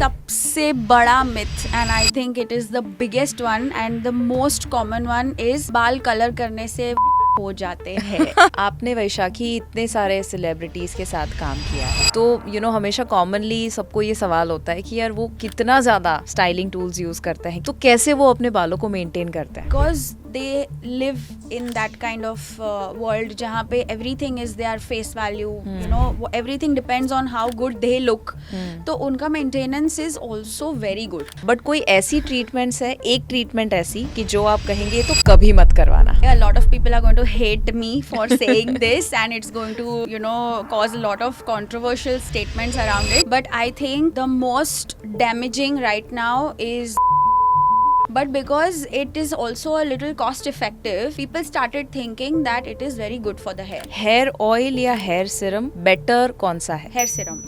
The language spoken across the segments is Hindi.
सबसे बड़ा myth and I think it is the biggest one and the most common one is बाल कलर करने से हो जाते हैं। आपने वैशाखी इतने सारे सेलिब्रिटीज के साथ काम किया है, तो हमेशा कॉमनली सबको ये सवाल होता है कि यार वो कितना ज्यादा स्टाइलिंग टूल्स यूज करते हैं, तो कैसे वो अपने बालों को मेंटेन करते हैं? Because they live in that kind of world जहाँ पे everything is their face value, you know, everything depends on how good they look, तो उनका maintenance is also very good. But कोई ऐसी ट्रीटमेंट्स है, एक ट्रीटमेंट ऐसी कि जो आप कहेंगे तो कभी मत करवाना? A lot of people are going to hate me for saying this and it's going to, cause a lot of controversial statements around it. But I think the most damaging right now is, but because it is also a little cost effective, people started thinking that it is very good for the hair. Hair oil या हेयर सीरम बेटर कौन सा है? Hair serum.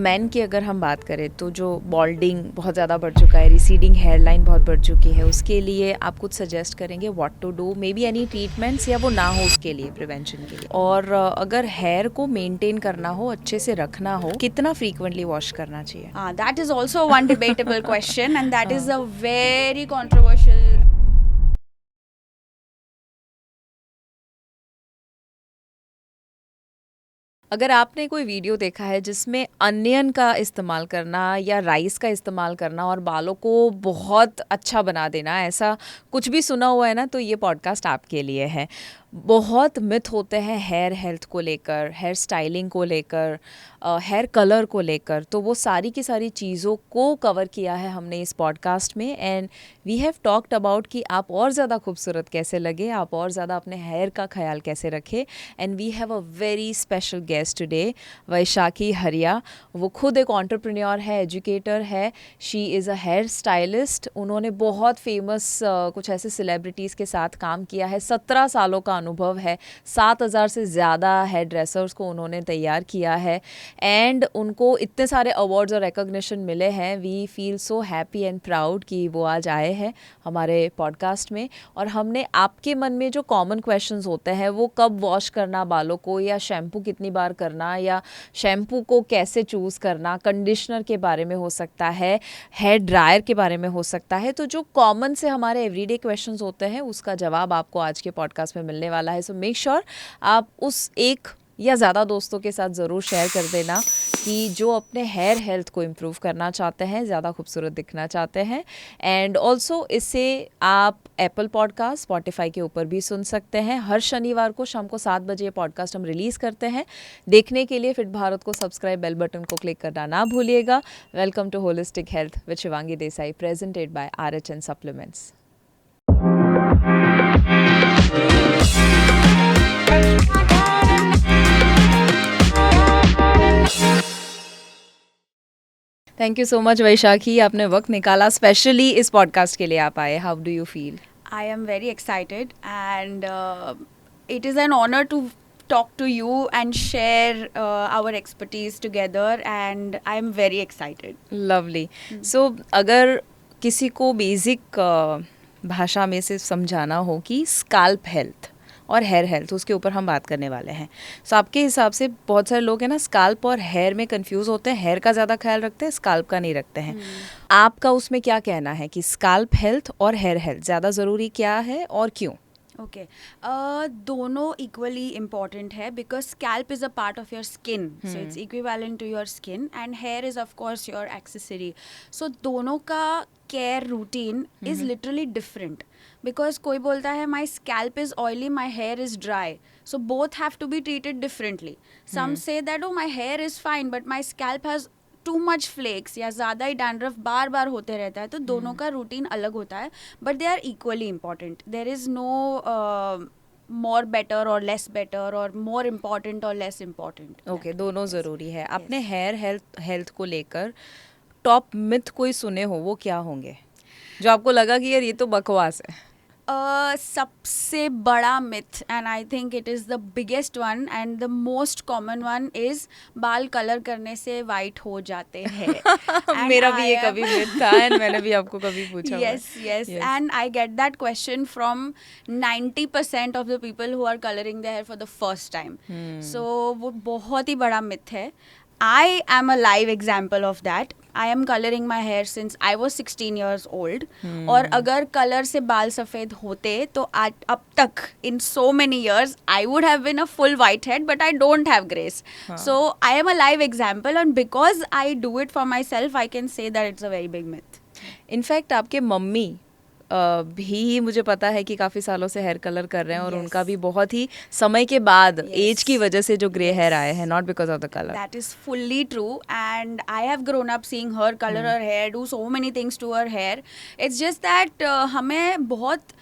मैन की अगर हम बात करें तो जो बॉल्डिंग बहुत ज़्यादा बढ़ चुका है, रिसीडिंग हेयर लाइन बहुत बढ़ चुकी है, उसके लिए आप कुछ सजेस्ट करेंगे what to do? Maybe any treatments, या वो ना हो उसके लिए, प्रिवेंशन के लिए? और अगर हेयर को मेंटेन करना हो, अच्छे से रखना हो, कितना फ्रीक्वेंटली वॉश करना चाहिए? That is also one debatable question and that is a very controversial. अगर आपने कोई वीडियो देखा है जिसमें अनियन का इस्तेमाल करना या राइस का इस्तेमाल करना और बालों को बहुत अच्छा बना देना, ऐसा कुछ भी सुना हुआ है ना, तो ये पॉडकास्ट आपके लिए है। बहुत मिथ होते हैं हेयर हेल्थ को लेकर, हेयर स्टाइलिंग को लेकर, हेयर कलर को लेकर, तो वो सारी की सारी चीज़ों को कवर किया है हमने इस पॉडकास्ट में। And we have talked about कि आप और ज़्यादा खूबसूरत कैसे लगे, आप और ज़्यादा अपने हेयर का ख्याल कैसे रखें। And we have a very special guest today, Vaishakhi Hariya. वो खुद एक एंटरप्रेन्योर है, एजुकेटर है, she is a hair stylist. उन्होंने बहुत फेमस कुछ ऐसे सेलिब्रिटीज़ के साथ काम किया है, 17 सालों का अनुभव है, 7,000 से ज़्यादा हेयर ड्रेसर्स को उन्होंने तैयार किया है एंड उनको इतने सारे अवार्ड्स और रिकॉग्निशन मिले हैं। We feel so happy and proud कि वो आज आए हैं हमारे पॉडकास्ट में। और हमने आपके मन में जो कॉमन क्वेश्चंस होते हैं, वो कब वॉश करना बालों को, या शैम्पू कितनी बार करना, या शैम्पू को कैसे चूज़ करना, कंडीशनर के बारे में हो सकता है, हेयर ड्रायर के बारे में हो सकता है, तो जो कॉमन से हमारे एवरीडे क्वेश्चंस होते हैं उसका जवाब आपको आज के पॉडकास्ट में मिलने वाला है। सो मेक श्योर आप उस एक या ज़्यादा दोस्तों के साथ ज़रूर शेयर कर देना कि जो अपने हेयर हेल्थ को इम्प्रूव करना चाहते हैं, ज़्यादा खूबसूरत दिखना चाहते हैं। एंड ऑल्सो इससे आप एप्पल पॉडकास्ट, स्पॉटिफाई के ऊपर भी सुन सकते हैं। हर शनिवार को शाम को 7 बजे ये पॉडकास्ट हम रिलीज़ करते हैं। देखने के लिए फिट भारत को सब्सक्राइब, बेल बटन को क्लिक करना ना भूलिएगा। Welcome to holistic health with Shivangi Desai, presented by RH supplements. Thank you so much Vaishakhi, आपने वक्त निकाला स्पेशली इस पॉडकास्ट के लिए आप आए। How do you feel? I am very excited and it is an honor to talk to you and share our expertise together and I am very excited. Lovely. So अगर किसी को बेसिक भाषा में से समझाना हो कि स्काल्प हेल्थ और हेयर हेल्थ, उसके ऊपर हम बात करने वाले हैं। सो आपके हिसाब से बहुत सारे लोग हैं ना, स्काल्प और हेयर में कंफ्यूज होते हैं, हेयर का ज़्यादा ख्याल रखते हैं, स्काल्प का नहीं रखते हैं। आपका उसमें क्या कहना है कि स्काल्प हेल्थ और हेयर हेल्थ ज़्यादा ज़रूरी क्या है और क्यों? ओके, दोनों इक्वली इम्पॉर्टेंट है because scalp is a part of your skin, so it's equivalent to your skin and hair is of course your accessory. So दोनों का care routine is literally different because कोई बोलता है my scalp is oily, my hair is dry, so both have to be treated differently. Some say that oh my hair is fine but my scalp has too much flakes या ज़्यादा ही डैंड्रफ बार बार होते रहता है, तो दोनों का रूटीन अलग होता है but they are equally important. There is no more better और लेस बेटर और मोर इम्पॉर्टेंट और लेस इम्पॉर्टेंट। ओके, दोनों ज़रूरी है। अपने हेयर हेल्थ को लेकर टॉप मिथ कोई सुने हो, वो क्या होंगे जो आपको लगा कि यार ये तो बकवास है? सबसे बड़ा myth and I think it is the biggest one and the most common one is बाल कलर करने से वाइट हो जाते हैं। मेरा भी ये कभी मिथ था एंड मैंने भी आपको कभी पूछा। yes and I get that question from 90% of the people who are coloring their hair for the first time. So वो बहुत ही बड़ा मिथ है। I am a live example of that. I am colouring my here since I was 16 years old. और अगर कलर से बाल सफ़ेद होते तो आज अब तक इन so many years I would have been a full whitehead, but I don't have grace. So I am a live example, and because I do it for myself, I can say that it's a very big myth. In fact आपके मम्मी भी मुझे पता है कि काफ़ी सालों से हेयर कलर कर रहे हैं और Yes. उनका भी बहुत ही समय के बाद Yes. एज की वजह से जो ग्रे हेयर आए हैं, not because of the colour. That is fully true, and I have grown up seeing her color her hair, do so many things to her hair. It's just that हमें बहुत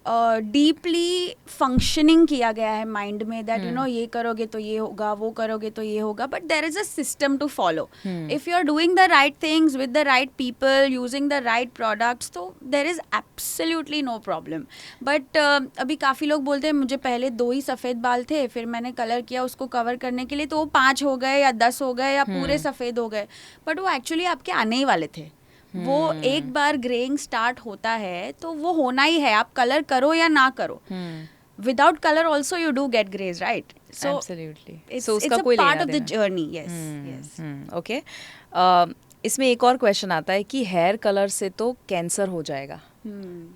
डीपली फंक्शनिंग किया गया है माइंड में दैट यू नो ये करोगे तो ये होगा, वो करोगे तो ये होगा, but there is a system to follow. If you are doing the right things with the right people using the right products, तो there is absolutely no problem. But अभी काफ़ी लोग बोलते हैं मुझे पहले 2 ही सफ़ेद बाल थे, फिर मैंने कलर किया उसको कवर करने के लिए, तो वो 5 हो गए या 10 हो गए या पूरे सफ़ेद हो गए, बट वो एक्चुअली आपके आने ही वाले थे. वो एक बार ग्रेइंग स्टार्ट होता है तो वो होना ही है, आप कलर करो या ना करो. Without colour also you do get greys, right? So absolutely. So उसका कोई part of the journey. Yes, yes. Okay. इसमें एक और क्वेश्चन आता है कि हेयर कलर से तो कैंसर हो जाएगा.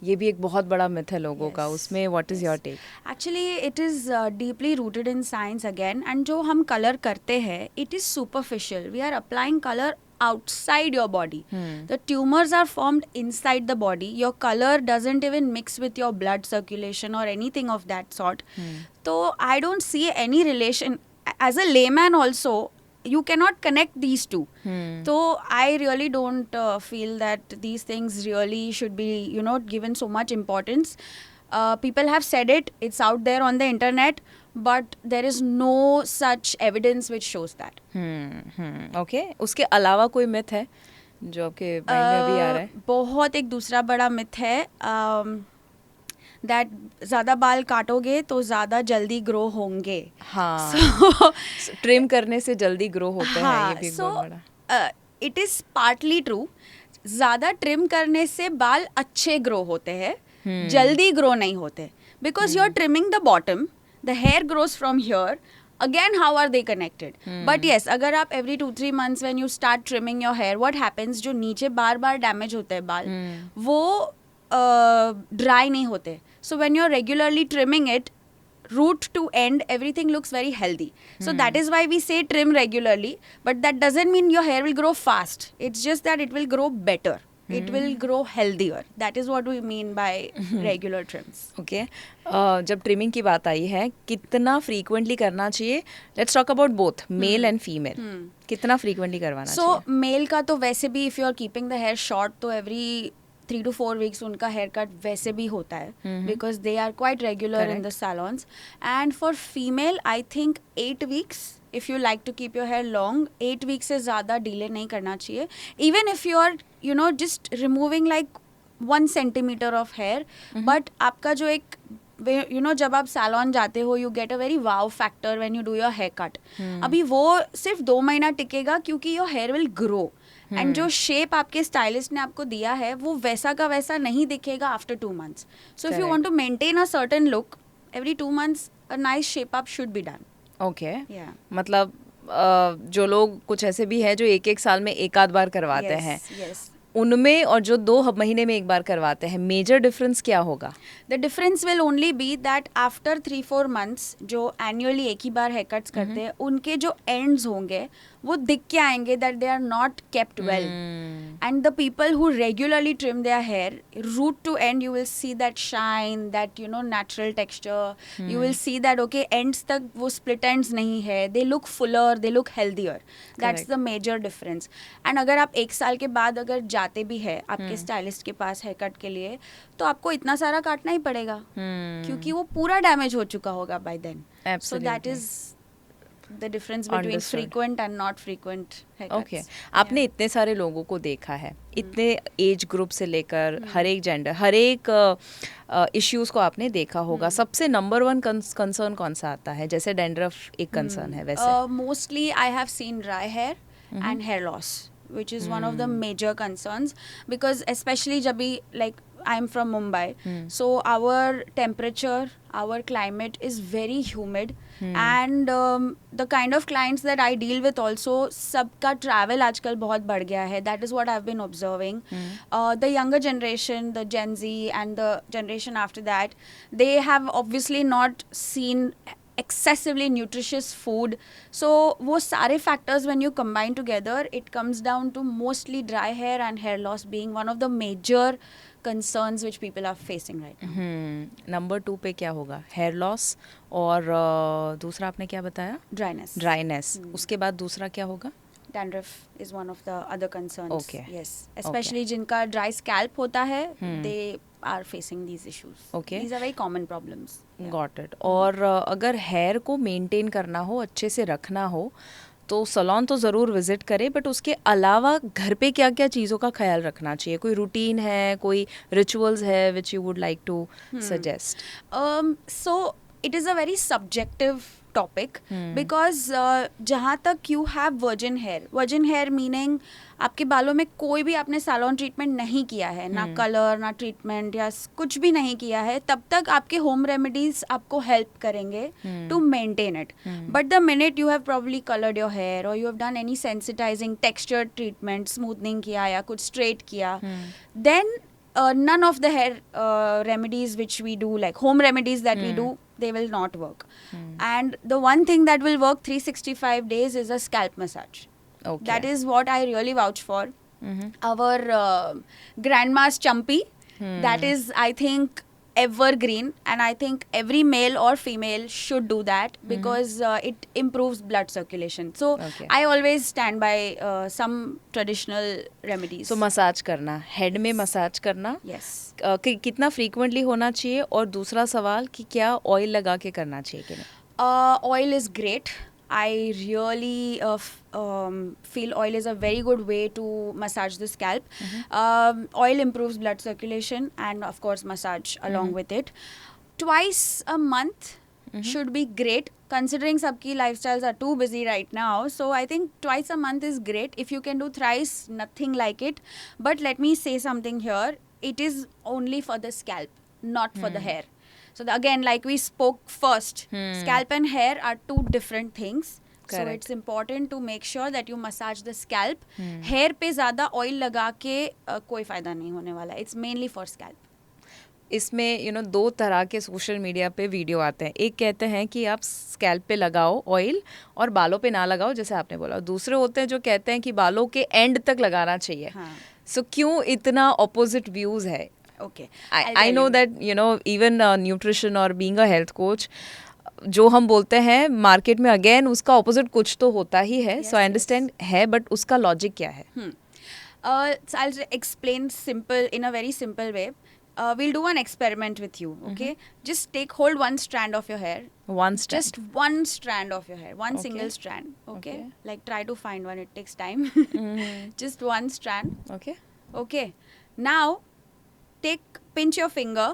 ये भी एक बहुत बड़ा मिथ है लोगों का. उसमें what is your take? Actually it is deeply rooted in science again, and जो हम कलर करते हैं it is superficial. We are applying colour outside your body. The tumors are formed inside the body. Your color doesn't even mix with your blood circulation or anything of that sort. So I don't see any relation. As a layman also, you cannot connect these two. So I really don't feel that these things really should be, you know, given so much importance. People have said it. It's out there on the internet. But there is no such evidence which shows that. Okay. उसके अलावा कोई मिथ है जो आपके माइंड में अभी आ रहा है? बहुत एक दूसरा बड़ा मिथ है दैट ज़्यादा बाल काटोगे तो ज़्यादा जल्दी ग्रो होंगे. हाँ. ट्रिम करने से जल्दी ग्रो होते हैं. ये भी बहुत बड़ा. It is partly true. ज़्यादा ट्रिम करने से बाल अच्छे ग्रो होते हैं, जल्दी ग्रो नहीं होते, because you are trimming the bottom. The hair grows from here. Again, how are they connected? But yes, अगर आप every 2-3 months when you start trimming your hair, what happens? जो नीचे बार बार डैमेज होते हैं बाल, वो ड्राई नहीं होते. So when you're regularly trimming it, root to end, everything looks very healthy. So that is why we say trim regularly. But that doesn't mean your hair will grow fast. It's just that it will grow better. It will grow healthier. That is what we mean by regular trims. Okay. जब ट्रिमिंग की बात आई है, कितना फ्रीक्वेंटली करना चाहिए? Let's talk about both male and female. कितना फ्रीक्वेंटली करवाना चाहिए? सो मेल का तो वैसे भी if you are keeping the hair short तो एवरी 3 to 4 weeks उनका हेयर कट वैसे भी होता है, because they are quite regular in the salons. And for female I think 8 weeks. If you like to keep your hair long, 8 weeks से ज़्यादा डिले नहीं करना चाहिए. Even if you are you know just removing like 1 centimeter off hair, but आपका जो एक यू नो जब आप सैलॉन जाते हो you get a very wow factor when you do your hair cut. अभी वो सिर्फ 2 महीना टिकेगा क्योंकि your hair will grow. And जो शेप आपके स्टाइलिस्ट ने आपको दिया है वो वैसा का वैसा नहीं दिखेगा after 2 months. So if you want to maintain a certain look, every 2 months a nice shape up should be done. Okay. मतलब जो लोग कुछ ऐसे भी हैं जो 1-1 साल में एक आध बार करवाते हैं, उनमें और जो 2 महीने में एक बार करवाते हैं, मेजर डिफरेंस क्या होगा? The difference will only be that after 3-4 months जो एनुअली एक ही बार हेयर कट्स करते हैं, उनके जो एंड्स होंगे वो दिख के आएंगे that they are not kept well. And the people who regularly trim their hair, root to end you will see that shine, that you know natural texture. You will see that okay ends तक वो स्प्लिट एंड्स नहीं है, they look fuller, they look healthier. That's the major difference. And अगर आप 1 साल के बाद अगर जाते भी है आपके स्टाइलिस्ट के पास हेयर कट के लिए, तो आपको इतना सारा काटना ही पड़ेगा क्योंकि वो पूरा डैमेज हो चुका होगा by then. So that is the difference between frequent and not frequent haircuts. Okay. आपने इतने सारे लोगों को देखा है, इतने एज ग्रुप से लेकर हर एक जेंडर, हर एक इश्यूज को आपने देखा होगा. सबसे नंबर 1 कंसर्न कौन सा आता है? जैसे डैंड्रफ एक कंसर्न है, वैसे mostly I have seen dry hair and hair loss, which is one of the major concerns, because especially जब भी like I'm from Mumbai, so our temperature, our climate is very humid, and the kind of clients that I deal with also, सबका travel आजकल बहुत बढ़ गया है. That is what I've been observing. The younger generation, the Gen Z and the generation after that, they have obviously not seen excessively nutritious food. So वो सारे factors when you combine together, it comes down to mostly dry hair and hair loss being one of the major concerns which people are facing right now. Number 2 पे क्या होगा? हेयर लॉस और दूसरा आपने क्या बताया? Dryness. ड्राइनेस. उसके बाद दूसरा क्या होगा? Dandruff is one of the other concerns. Okay. Yes. Especially जिनका dry scalp होता है, they are facing these issues. Okay. These are very common problems. Got it. और अगर हेयर को मेंटेन करना हो, अच्छे से रखना हो, तो सलोन तो ज़रूर विजिट करें, बट उसके अलावा घर पे क्या क्या चीज़ों का ख्याल रखना चाहिए? कोई रूटीन है, कोई रिचुअल्स है which you would like to suggest? So it is a very subjective topic because जहाँ तक you have virgin hair meaning आपके बालों में कोई भी आपने सैलून ट्रीटमेंट नहीं किया है, ना कलर ना ट्रीटमेंट या कुछ भी नहीं किया है, तब तक आपके होम रेमेडीज आपको हेल्प करेंगे to maintain it. But the minute you have probably coloured your hair और you have done any sensitising texture treatment, smoothening किया या कुछ स्ट्रेट किया, then none of the hair remedies which we do, like home remedies that we do, they will not work. And the one thing that will work 365 days is a scalp massage. Okay. That is what I really vouch for. Our grandma's champi, that is, I think, evergreen, and I think every male or female should do that because it improves blood circulation. So Okay. I always stand by some traditional remedies. So massage करना, हेड में मसाज करना, Yes. कितना फ्रीक्वेंटली होना चाहिए? और दूसरा सवाल कि क्या ऑयल लगा के करना चाहिए कि नहीं? Oil is great. I really feel oil is a very good way to massage the scalp. Oil improves blood circulation and of course massage along with it. Twice a month should be great, considering sabki lifestyles are too busy right now. So I think twice a month is great. If you can do thrice, nothing like it. But let me say something here. It is only for the scalp, not for the hair. So again, like we spoke first, scalp and hair are two different things. So Correct. it's important to make sure that you massage the scalp. Hair पे ज़्यादा oil लगा के कोई फ़ायदा नहीं होने वाला. It's mainly for scalp. इसमें दो तरह के सोशल मीडिया पे वीडियो आते हैं. एक कहते हैं कि आप स्कैल्प पे लगाओ ऑयल और बालों पे ना लगाओ, जैसे आपने बोला. दूसरे होते हैं जो कहते हैं कि बालों के एंड तक लगाना चाहिए. सो क्यों इतना ऑपोजिट व्यूज है? Okay. I know that even nutrition or being a health coach, जो हम बोलते हैं मार्केट में अगेन उसका ऑपोजिट कुछ तो होता ही है. सो आई अंडरस्टैंड है, बट उसका लॉजिक क्या है? So I'll explain in a very simple way. We'll do an experiment with you, okay? Just hold one strand of your hair. One strand. Just one strand of your hair. One Okay. single strand, okay? Okay. Like try to find one, it takes time. Just one strand, Okay. okay? Now, pinch your finger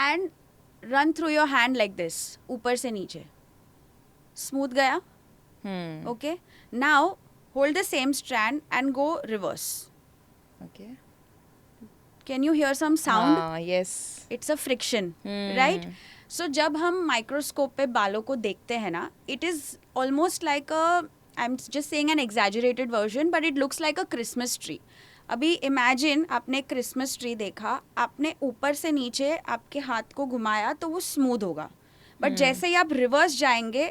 and run through your hand like this, ऊपर से नीचे. Smooth गया? Okay? Now, hold the same strand and go reverse. Okay. Can you hear some sound? Yes. It's a friction, right? So जब हम माइक्रोस्कोप पे बालों को देखते हैं ना, it is almost like I'm just saying an exaggerated version, but it looks like a Christmas tree. अभी इमेजिन आपने क्रिसमस ट्री देखा, आपने ऊपर से नीचे आपके हाथ को घुमाया तो वो स्मूथ होगा, बट जैसे ही आप रिवर्स जाएंगे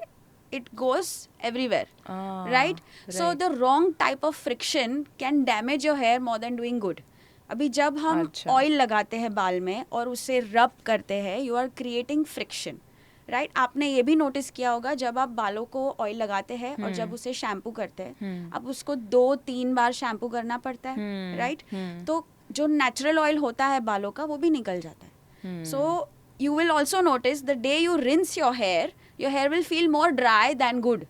it goes everywhere, right? So the wrong type of friction can damage your hair more than doing good. अभी जब हम ऑयल लगाते हैं बाल में और उसे रब करते हैं, you are creating friction, right? आपने ये भी नोटिस किया होगा जब आप बालों को ऑयल लगाते हैं और जब उसे शैम्पू करते हैं, अब उसको 2-3 बार शैम्पू करना पड़ता है, राइट? तो जो नेचुरल ऑयल होता है बालों का वो भी निकल जाता है. So you will also notice the day you rinse your hair will feel more dry than good.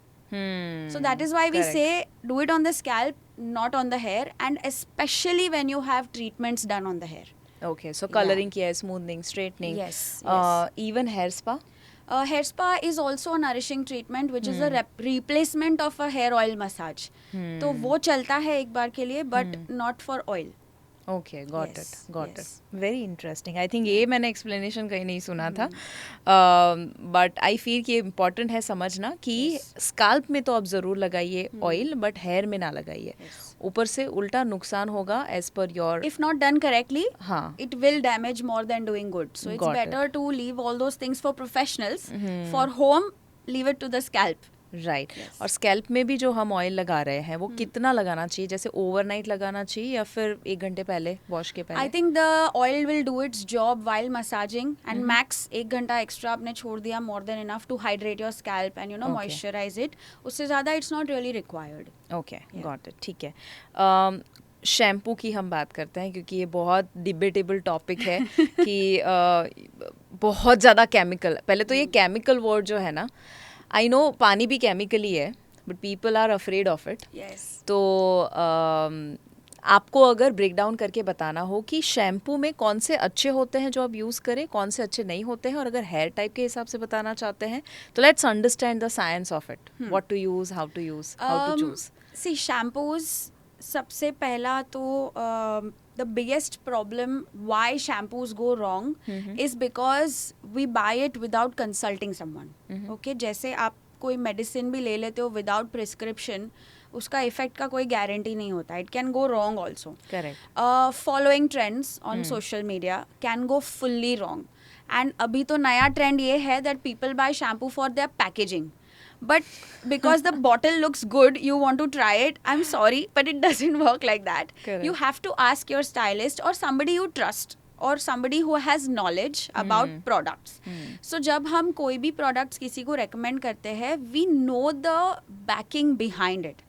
So that is why we say do it on the scalp, not on the hair, and especially when you have treatments done on the hair. Okay, so coloring किया है, smoothing, straightening. Yes. Even hair spa? Hair spa is also a nourishing treatment which is a replacement of a hair oil massage. तो वो चलता है एक बार के लिए, but not for oil. Okay, got Yes, it, got yes. It, very interesting. I think ये मैंने एक्सप्लेनेशन कहीं नहीं सुना था, बट आई फील कि इम्पॉर्टेंट है समझना कि Yes. स्काल्प में तो आप ज़रूर लगाइए ऑयल, बट हेयर में ना लगाइए. Yes. ऊपर से उल्टा नुकसान होगा एज पर your. If not done correctly, हाँ, it will damage more than doing good. So it's Got it. better to leave all those things for professionals. For home, leave it to the scalp. Right. Yes. और स्कैल्प में भी जो हम ऑयल लगा रहे हैं वो कितना लगाना चाहिए? जैसे ओवरनाइट लगाना चाहिए या फिर 1 घंटे पहले, वॉश के पहले? I think the oil will do its job while massaging, and max 1 घंटा extra आपने छोड़ दिया, more than enough to hydrate your scalp and Okay. moisturize it. उससे ज़्यादा it's not really required. Okay, got it, ठीक है. शैम्पू की हम बात करते हैं क्योंकि ये बहुत डिबेटेबल टॉपिक है कि बहुत ज़्यादा केमिकल. पहले तो ये केमिकल वर्ड जो है ना, आई नो पानी भी केमिकली है, but people are afraid of it. Yes. तो आपको अगर ब्रेक डाउन करके बताना हो कि शैम्पू में कौन से अच्छे होते हैं जो आप यूज़ करें, कौन से अच्छे नहीं होते हैं, और अगर हेयर टाइप के हिसाब से बताना चाहते हैं तो let's understand the science of it. What to use, how to use, how to choose. See, shampoos, सबसे पहला तो the biggest problem why shampoos go wrong is because we buy it without consulting someone. Okay, जैसे आप कोई मेडिसिन भी ले लेते हो विदाउट प्रिस्क्रिप्शन, उसका इफेक्ट का कोई गारंटी नहीं होता. It can go wrong also. Correct. Following trends on social media can go fully wrong. And अभी तो नया ट्रेंड ये है that people buy shampoo for their packaging. But because the bottle looks good, you want to try it. I'm sorry, but it doesn't work like that. Correct. You have to ask your stylist or somebody you trust or somebody who has knowledge about products. So जब हम कोई भी products किसी को recommend करते हैं, we know the backing behind it.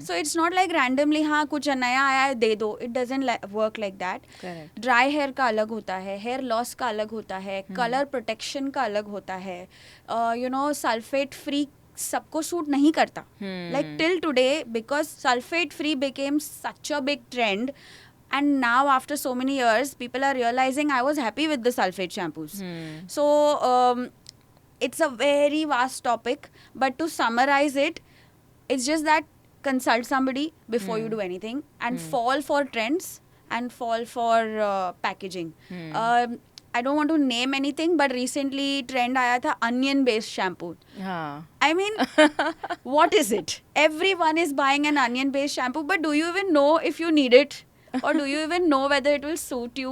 So it's not like randomly हाँ कुछ नया आया है दे दो. It doesn't work like that. Correct. Dry hair का अलग होता है, हेयर लॉस का अलग होता है, कलर प्रोटेक्शन का अलग होता है, सल्फेट फ्री सबको सूट नहीं करता. Like till today, because sulphate free became such a big trend, and now after so many years people are realizing I was happy with the sulfate shampoos. So it's a very vast topic, but to summarize it, it's just that consult somebody before you do anything, and fall for trends and fall for packaging. I don't want to name anything, but recently trend आया था onion based shampoo. हाँ. I mean, what is it? Everyone is buying an onion based shampoo, but do you even know if you need it? Or do you even know whether it will suit you?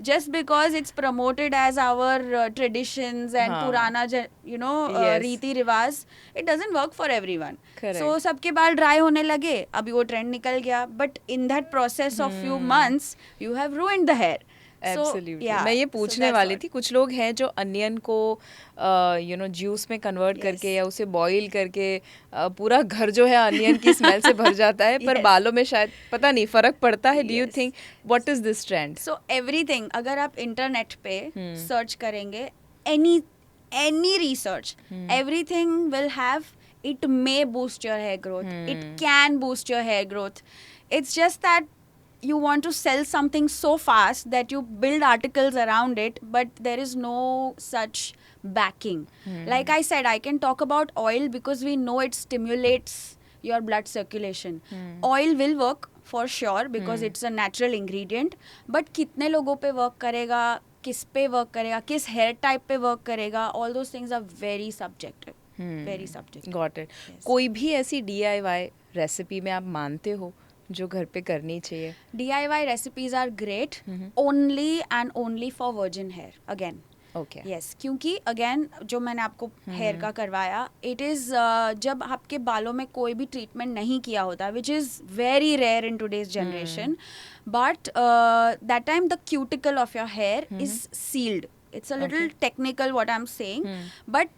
Just because it's promoted as our traditions and purana, Yes. रीति रिवाज, it doesn't work for everyone. Correct. So सबके बाल ड्राई होने लगे, अभी वो ट्रेंड निकल गया, but in that process of few months, you have ruined the hair. Absolutely. मैं ये पूछने वाली थी, कुछ लोग हैं जो अनियन को जूस में कन्वर्ट करके या उसे बॉईल करके पूरा घर जो है अनियन की स्मेल से भर जाता है, पर बालों में शायद पता नहीं फर्क पड़ता है. Do you think what is this trend? So everything, अगर आप इंटरनेट पे सर्च करेंगे, any research, everything will have it may boost your hair growth, it can boost your hair growth. It's just that you want to sell something so fast that you build articles around it, but there is no such backing. Like I said, I can talk about oil because we know it stimulates your blood circulation. Oil will work for sure because it's a natural ingredient, but कितने लोगों पे work करेगा, किस पे work करेगा, किस hair type पे work करेगा, all those things are very subjective. Very subjective. Got it. Yes. कोई भी ऐसी DIY रेसिपी में आप मानते हो जो घर पे करनी चाहिए? DIY recipes are great only and only for virgin hair. Again. Okay. Yes, क्योंकि अगेन जो मैंने आपको हेयर का करवाया, इट इज़ जब आपके बालों में कोई भी ट्रीटमेंट नहीं किया होता, which is very rare in today's generation, but that time the cuticle of your hair is sealed. It's a little technical what I am saying, but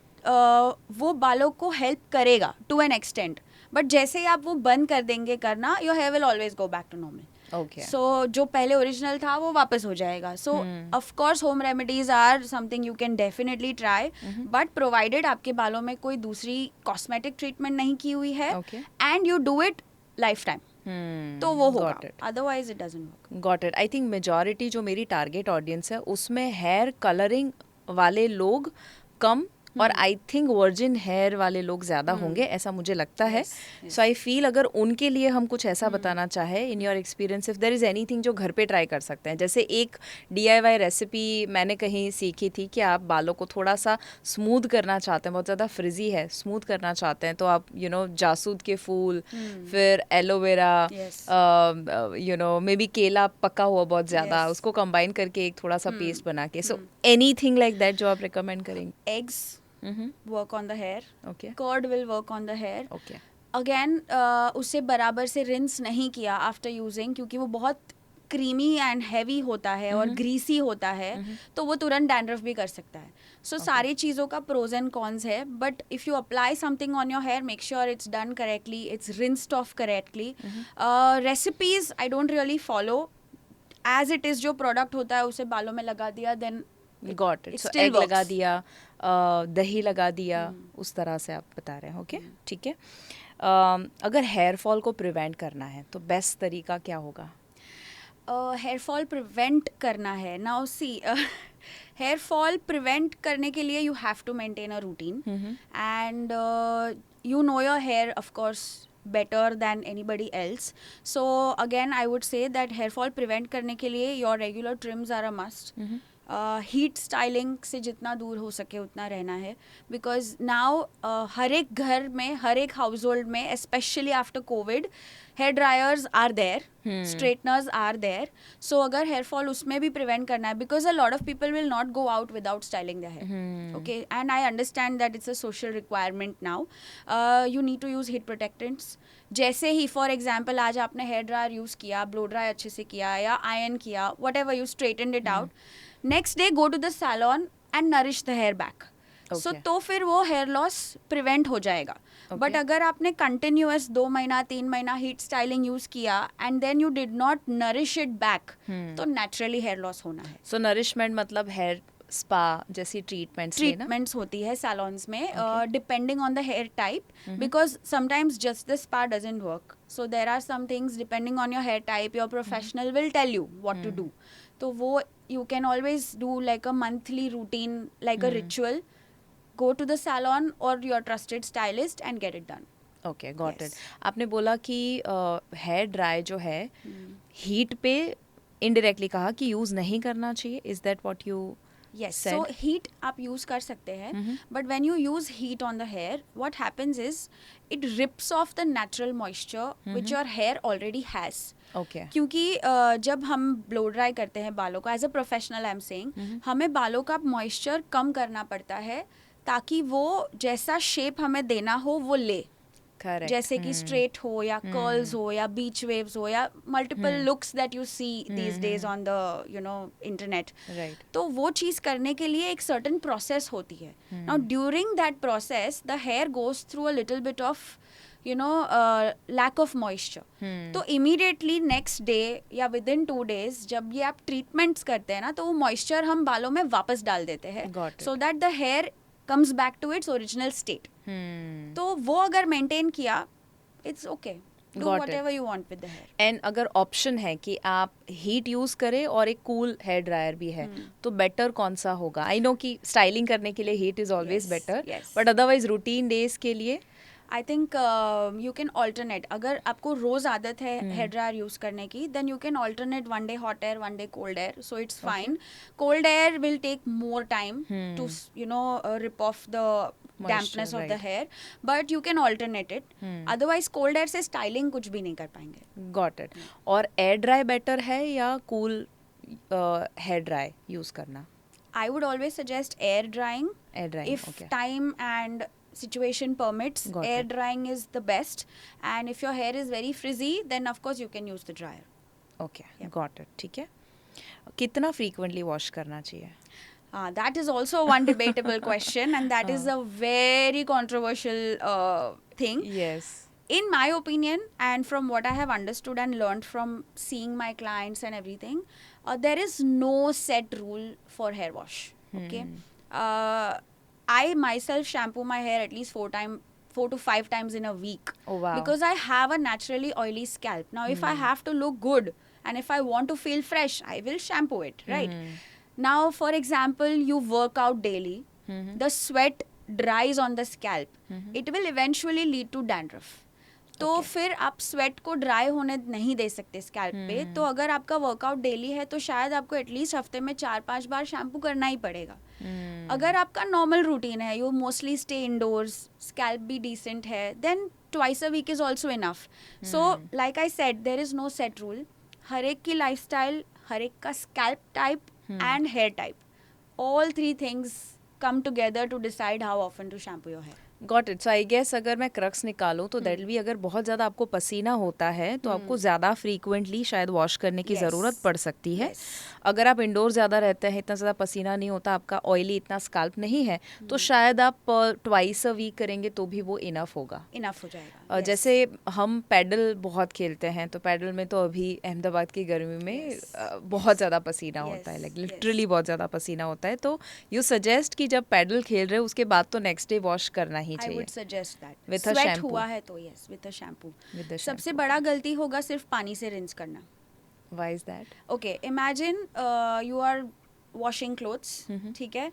वो बालों को हेल्प करेगा टू एन एक्सटेंट, बट जैसे ही आप वो बंद कर देंगे करना, your hair will always go back to normal. Okay. So जो पहले ओरिजिनल था वो वापस हो जाएगा. So of course home remedies are something you can definitely try, but provided आपके बालों में कोई दूसरी cosmetic treatment नहीं की हुई है, Okay. and you do it lifetime, तो वो होगा. Got it. Otherwise it doesn't work. Got it. I think majority जो मेरी टारगेट ऑडियंस है उसमें हेयर कलरिंग वाले लोग कम और आई थिंक वर्जिन हेयर वाले लोग ज़्यादा होंगे, ऐसा मुझे लगता है. सो आई फील अगर उनके लिए हम कुछ ऐसा बताना चाहे, in your experience, if there is anything जो घर पे ट्राई कर सकते हैं. जैसे एक DIY रेसिपी मैंने कहीं सीखी थी कि आप बालों को थोड़ा सा स्मूथ करना चाहते हैं, बहुत ज़्यादा फ्रिजी है, स्मूथ करना चाहते हैं, तो आप जासूद के फूल, फिर एलोवेरा, मे बी केला पका हुआ बहुत ज़्यादा, उसको कंबाइन करके एक थोड़ा सा पेस्ट बना के. सो एनीथिंग लाइक दैट जो आप रिकमेंड करेंगे? Eggs work on the hair. Okay. Curd will work on the hair. Okay. Again, उसे बराबर से रिंस नहीं किया आफ्टर यूजिंग, क्योंकि वो बहुत क्रीमी एंड हैवी होता है और ग्रीसी होता है, तो वो तुरंत डैंड्रफ भी कर सकता है. सो सारी चीज़ों का प्रोज एंड कॉन्स है, but if you apply something on your hair, make sure it's done correctly, it's rinsed off correctly. Recipes I don't really follow. As it is जो प्रोडक्ट होता है उसे बालों में लगा दिया, then got it. So egg लगा दिया, दही लगा दिया, उस तरह से आप बता रहे हैं. ओके, ठीक है. अगर हेयर फॉल को प्रिवेंट करना है तो बेस्ट तरीका क्या होगा? हेयर फॉल प्रिवेंट करना है, now see, hair fall prevent करने के लिए you have to maintain a routine, and you know your hair, of course, better than anybody else. So again, I would say that hair fall prevent करने के लिए your regular trims are a must. Heat styling से जितना दूर हो सके उतना रहना है, बिकॉज नाउ हर एक घर में, हर एक हाउस होल्ड में, specially after Covid, hair dryers are there, straighteners are there. So अगर हेयर फॉल उसमें भी प्रिवेंट करना है, because a lot of people will not go out without styling the hair. Okay, and I understand that it's a social requirement now. You need to use heat protectants. जैसे ही फॉर एग्जाम्पल आज आपने हेयर ड्रायर यूज़ किया, ब्लो ड्राई अच्छे से किया या आयरन किया, whatever, you straightened it out, next day go to the salon and nourish the hair back. So तो फिर वो हेयर लॉस प्रिवेंट हो जाएगा. बट अगर आपने कंटिन्यूअस 2 महीना 3 महीना हीट स्टाइलिंग यूज किया and then you did not nourish it back, तो नेचुरली हेयर लॉस होना है. सो नरिशमेंट मतलब हेयर स्पा जैसी ट्रीटमेंट्स होती है सैलॉन्स में, depending on the hair type, because sometimes just the spa doesn't work. So there are some things depending on your hair type, your professional will tell you what to do. तो वो you can always do like a monthly routine, like a ritual. Go to the salon or your trusted stylist and get it done. Okay, got it. आपने बोला कि हेयर ड्राई जो है हीट पे इनडायरेक्टली कहा कि यूज नहीं करना चाहिए. Is that what you Yes, so heat आप use कर सकते हैं, but when you use heat on the hair, what happens is it rips off the natural moisture which your hair already has. Okay. क्योंकि जब हम ब्लो ड्राई करते हैं बालों को, as a professional I am saying, हमें बालों का मॉइस्चर कम करना पड़ता है ताकि वो जैसा शेप हमें देना हो वो ले. Correct. जैसे कि स्ट्रेट हो या कर्ल्स हो या बीच वेव्स हो या multiple looks that you see these days on the internet. तो वो चीज़ करने के लिए एक सर्टेन प्रोसेस होती है. Now during that process the hair goes through a little bit of lack of moisture. तो इमीडिएटली नेक्स्ट डे या विद इन 2 days जब ये आप ट्रीटमेंट्स करते हैं ना, तो वो मॉइस्चर हम बालों में वापस डाल देते हैं, so that the hair comes back to its original state. तो वो अगर maintain किया, it's okay. Do whatever you want with the hair. And अगर option है कि आप heat use करें और एक cool hair dryer भी है, तो better कौन सा होगा? I know कि styling करने के लिए heat is always better, but otherwise routine days के लिए I think you can alternate. अगर आपको रोज आदत है हेयर ड्रायर यूज करने की, then you can alternate one day hot air, one day cold air. So it's fine. Cold air will take more time to rip off the dampness of the hair, but you can alternate it. Otherwise cold air से styling कुछ भी नहीं कर पाएंगे. Got it. और air dry better है या cool hair dry use करना? I would always suggest air drying. If time and situation permits, air drying is the best, and if your hair is very frizzy, then of course you can use the dryer. Okay, got it. ठीक है. कितना frequently wash करना चाहिए? That is also one debatable question, and that is a very controversial thing. Yes. In my opinion, and from what I have understood and learned from seeing my clients and everything, there is no set rule for hair wash. Okay. I myself shampoo my hair at least 4 to 5 times in a week. Oh, wow. Because I have a naturally oily scalp. Now, if I have to look good and if I want to feel fresh, I will shampoo it, right? Now, for example, you work out daily. The sweat dries on the scalp, it will eventually lead to dandruff. तो फिर आप स्वेट को ड्राई होने नहीं दे सकते स्कैल्प पे. तो अगर आपका वर्कआउट डेली है तो शायद आपको एटलीस्ट हफ्ते में 4-5 बार शैम्पू करना ही पड़ेगा. अगर आपका नॉर्मल रूटीन है, you mostly stay indoors, scalp भी डिसेंट है, then twice a week is also enough. So like I said, there is no set rule. हर एक की लाइफस्टाइल, हर एक का scalp type and hair type, all 3 things come together to decide how often to shampoo your hair. Got it. So I guess अगर मैं क्रक्स निकालूं तो दैट भी, अगर बहुत ज़्यादा आपको पसीना होता है तो आपको ज़्यादा फ्रीक्वेंटली शायद वॉश करने की ज़रूरत पड़ सकती है. अगर आप इंडोर ज़्यादा रहते हैं, इतना ज़्यादा पसीना नहीं होता, आपका ऑयली इतना स्कैल्प नहीं है, तो शायद आप ट्वाइस अ वीक करेंगे तो भी वो इनफ होगा. इनफ हो जाएगा. जैसे हम पैडल बहुत खेलते हैं, तो पैडल में तो अभी अहमदाबाद की गर्मी में बहुत ज़्यादा पसीना होता है, लाइक लिटरली बहुत ज़्यादा पसीना होता है. तो यू सजेस्ट कि जब पैडल खेल रहे हो उसके बाद तो नेक्स्ट डे वॉश करना ही I चाहिए. would suggest that. With a Sweat shampoo. हुआ है तो yes, with a shampoo. With the सबसे shampoo. बड़ा गलती होगा सिर्फ पानी से रिंस करना. Why is that? Okay, imagine you are washing clothes. ठीक है.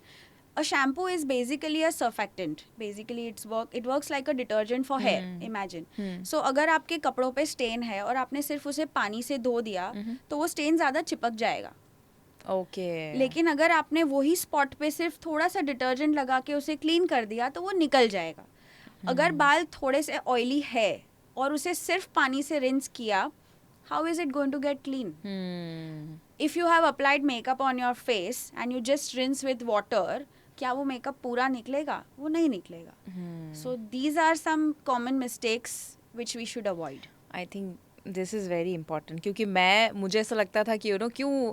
A shampoo is basically a surfactant. Basically, it works like a detergent for hair. Imagine. So अगर आपके कपड़ों पे स्टेन है और आपने सिर्फ उसे पानी से धो दिया, तो वो स्टेन ज़्यादा चिपक जाएगा. लेकिन अगर आपने वही स्पॉट पे सिर्फ थोड़ा सा डिटर्जेंट लगा के उसे क्लीन कर दिया तो वो निकल जाएगा. अगर बाल थोड़े से ऑयली है और उसे सिर्फ पानी से रिंस किया, how is it going to get clean? If you have applied makeup on your face and you just rinse with water, क्या वो मेकअप पूरा निकलेगा? वो नहीं निकलेगा. So these are some common mistakes which we should avoid. I think this is very important, क्योंकि मुझे ऐसा लगता था कि क्यों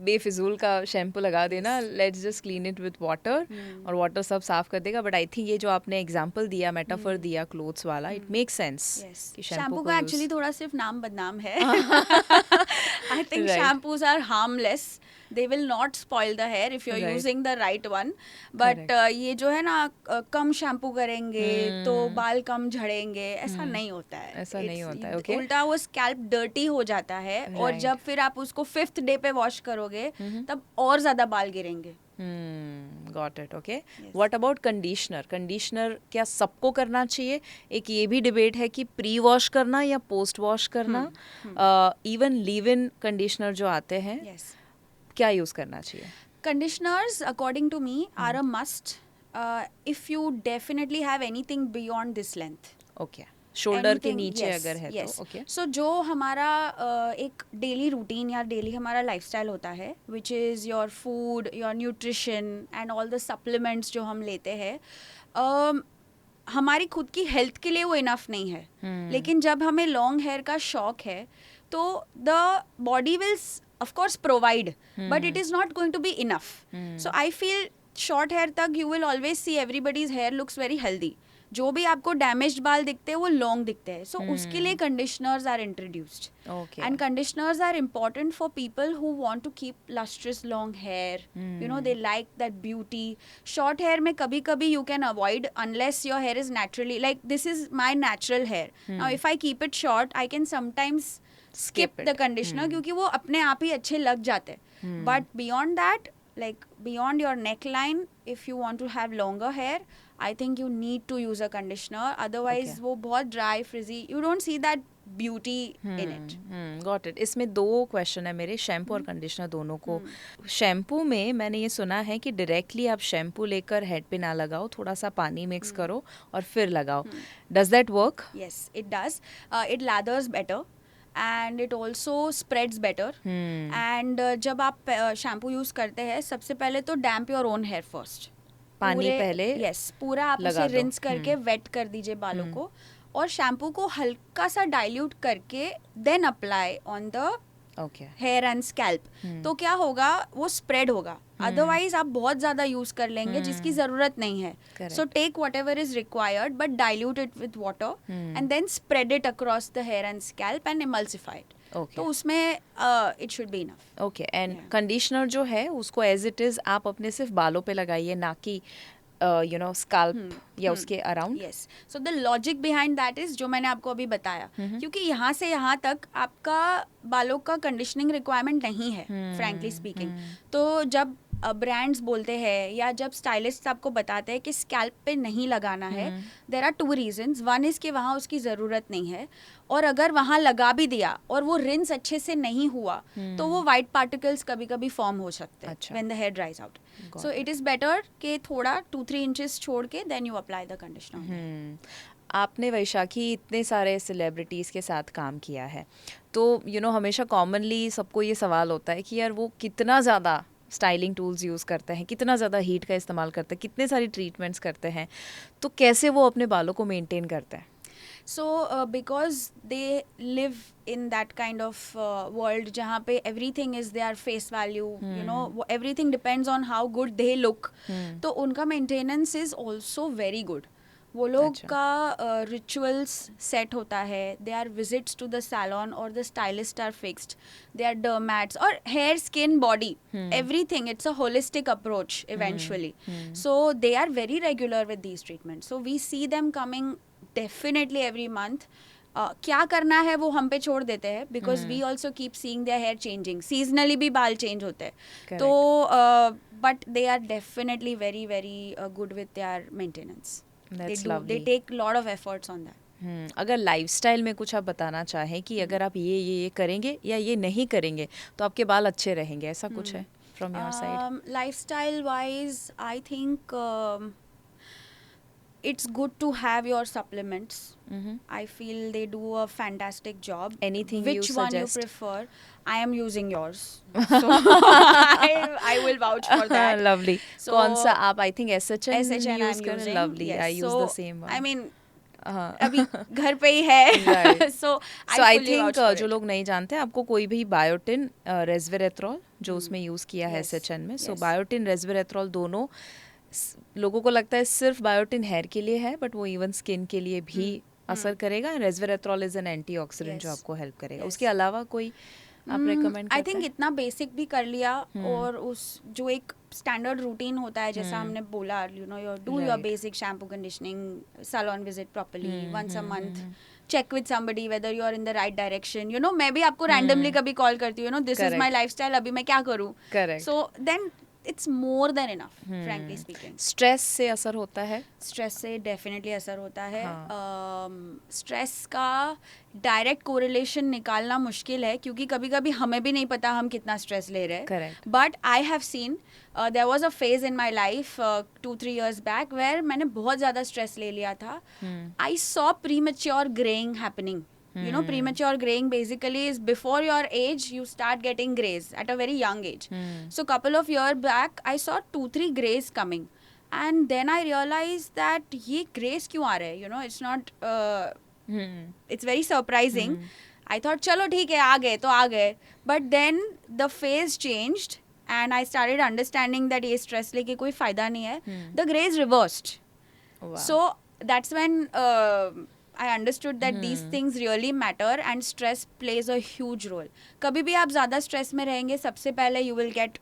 बेफिजूल का शैम्पू लगा देना, let's just clean it with water और वाटर सब साफ कर देगा. बट आई थिंक ये जो आपने एग्जांपल दिया, मेटाफर दिया क्लोथ्स वाला, इट मेक्स सेंस कि शैम्पू का एक्चुअली थोड़ा सिर्फ नाम बदनाम है. I think shampoos are harmless. they will not spoil the hair if you're using the right one. But ये जो है ना कम शैम्पू करेंगे तो बाल कम झड़ेंगे, ऐसा नहीं होता है. ऐसा नहीं होता है. Okay. उल्टा वो स्कैल्प डर्टी हो जाता है. और जब फिर आप उसको 5th डे पे वॉश करोगे तब और ज्यादा बाल गिरेंगे. Got it. Okay. What about conditioner? Conditioner क्या सबको करना चाहिए? एक ये भी डिबेट है कि प्री वॉश करना या पोस्ट वॉश करना. इवन लीव इन कंडीशनर जो आते हैं, क्या यूज करना चाहिए? Conditioners, according to me, are a must if you definitely have anything beyond this length. Okay. Shoulder के नीचे अगर है तो. ओके. सो जो हमारा एक डेली रूटीन या डेली हमारा लाइफस्टाइल होता है, which is your food, your nutrition and all the supplements जो हम लेते हैं, हमारी खुद की हेल्थ के लिए वो इनफ नहीं है. लेकिन जब हमें लॉन्ग हेयर का शौक है तो the body will of course provide, but it is not going to be enough. So I feel short hair तक you will always see everybody's hair looks very healthy. जो भी आपको डैमेज्ड बाल दिखते हैं वो लॉन्ग दिखते हैं. सो उसके लिए conditioners are introduced. And conditioners are important for people who want to keep lustrous long hair. You know, they like that beauty. Short hair में कभी कभी you can avoid unless your hair is naturally, like this is my natural hair. Now if I keep it short I can sometimes skip the conditioner क्योंकि वो अपने आप ही अच्छे लग जाते हैं. But beyond that, like beyond your neckline, if you want to have longer hair, I think you need to use a conditioner. Otherwise वो बहुत dry, frizzy. You don't see that beauty in it. Got it. इसमें 2 क्वेश्चन है मेरे, शैम्पू और कंडीशनर दोनों को. शैम्पू में मैंने ये सुना है कि डायरेक्टली आप शैम्पू लेकर हेड पे ना लगाओ, थोड़ा सा पानी मिक्स करो और फिर लगाओ. Does that work? Yes, it does. It lathers better. And it also spreads better. And जब आप शैम्पू यूज करते हैं, सबसे पहले तो डैम्प योर ओन हेयर फर्स्ट. पानी पहले पूरा आप उसे रिंस करके वेट कर दीजिए बालों को, और शैम्पू को हल्का सा डाइल्यूट करके then apply on the hair and scalp. तो क्या होगा, वो स्प्रेड होगा. अदरवाइज आप बहुत ज्यादा यूज कर लेंगे जिसकी जरूरत नहीं है. So take whatever is required but dilute it with water and then spread it across the hair and scalp and emulsify it. तो उसमें it should be enough. Okay. And conditioner जो है उसको एज इट इज आप अपने सिर्फ बालों पे लगाइए, ना कि यू नो स्कैल्प या उसके around. Yes. So the logic behind that is जो मैंने आपको अभी बताया, क्योंकि यहाँ से यहाँ तक आपका बालों का कंडीशनिंग रिक्वायरमेंट नहीं है, फ्रैंकली स्पीकिंग. तो जब ब्रांड्स बोलते हैं या जब स्टाइलिस्ट आपको बताते हैं कि स्कैल्प पे नहीं लगाना है, there are 2 reasons. One is कि वहाँ उसकी ज़रूरत नहीं है, और अगर वहाँ लगा भी दिया और वो रिंस अच्छे से नहीं हुआ तो वो वाइट पार्टिकल्स कभी कभी फॉर्म हो सकते हैं when the hair dries out. So it is better कि थोड़ा 2-3 इंचेस छोड़ के then you apply the conditioner. आपने वैशाखी इतने सारे सेलिब्रिटीज़ के साथ काम किया है, तो हमेशा कॉमनली सबको ये सवाल होता है कि यार वो कितना ज़्यादा स्टाइलिंग टूल्स यूज़ करते हैं, कितना ज़्यादा हीट का इस्तेमाल करते हैं, कितने सारी ट्रीटमेंट्स करते हैं, तो कैसे वो अपने बालों को मेंटेन करते हैं? So because they live in that kind of world जहाँ पे everything is their face value, you know, everything depends on how good they look. तो उनका maintenance is also very good. वो लोग का रिचुअल्स सेट होता है, they are visits to the salon और the stylist are fixed, they are dermats और hair, skin, body, everything. It's a holistic approach eventually. So they are very regular with these treatments. So we see them coming definitely every month. क्या करना है वो हम पे छोड़ देते हैं, because we also keep seeing their hair changing. Seasonally भी बाल चेंज होते हैं, तो but they are definitely very very good with their maintenance. They take lot of efforts on that. अगर लाइफस्टाइल में कुछ आप बताना चाहें कि अगर आप ये करेंगे या ये नहीं करेंगे तो आपके बाल अच्छे रहेंगे, ऐसा कुछ है from your side? Lifestyle wise I think it's good to have your supplements. I feel they do a fantastic job. Anything which you one suggest? You prefer? I am using yours, so I will vouch for that. Lovely. So, कौन सा आप? I think SHN use I'm using. Lovely. Yes. I use the same one. I mean, अभी घर पे ही है. So I think जो लोग नहीं जानते, आपको कोई भी बायोटिन रेस्वेरेट्रॉल जो उसमें यूज किया है SHN में, सो बायोटिन रेस्वेरेट्रॉल दोनों लोगों को लगता है सिर्फ बायोटिन हेयर के लिए है, बट वो इवन स्किन के लिए भी असर करेगा. रेस्वेरेट्रॉल इज एन एंटीऑक्सीडेंट जो आपको हेल्प करेगा. उसके अलावा कोई आप रेकमेंड? आई थिंक इतना बेसिक भी कर लिया, और उस जो एक स्टैंडर्ड रूटीन होता है, जैसा हमने बोला, you know, your do your basic shampoo, conditioning, salon visit properly once a month, check with somebody whether you are in the right direction. You know, मैं भी आपको रैंडमली कभी कॉल करती हूँ, you know, this is my lifestyle, अभी मैं क्या करूँ. So then it's more than enough, frankly speaking. Stress से असर होता है? स्ट्रेस से डेफिनेटली असर होता है. स्ट्रेस का डायरेक्ट कोरिलेशन निकालना मुश्किल है, क्योंकि कभी कभी हमें भी नहीं पता हम कितना स्ट्रेस ले रहे हैं. But I have seen there was a phase in my life 2-3 years back where मैंने बहुत ज़्यादा स्ट्रेस ले लिया था. I saw premature greying happening. You know, premature graying basically is before your age you start getting grays at a very young age. So couple of years back I saw 2-3 grays coming, and then I realized that ये grays क्यों आ रहे हैं, you know, it's not it's very surprising. I thought चलो ठीक है, आ गए तो आ गए, but then the phase changed and I started understanding that ये stress लेके कोई फायदा नहीं है. The grays reversed. So that's when I understood that these things really matter and stress plays a huge role. कभी भी आप ज़्यादा stress में रहेंगे, सबसे पहले you will get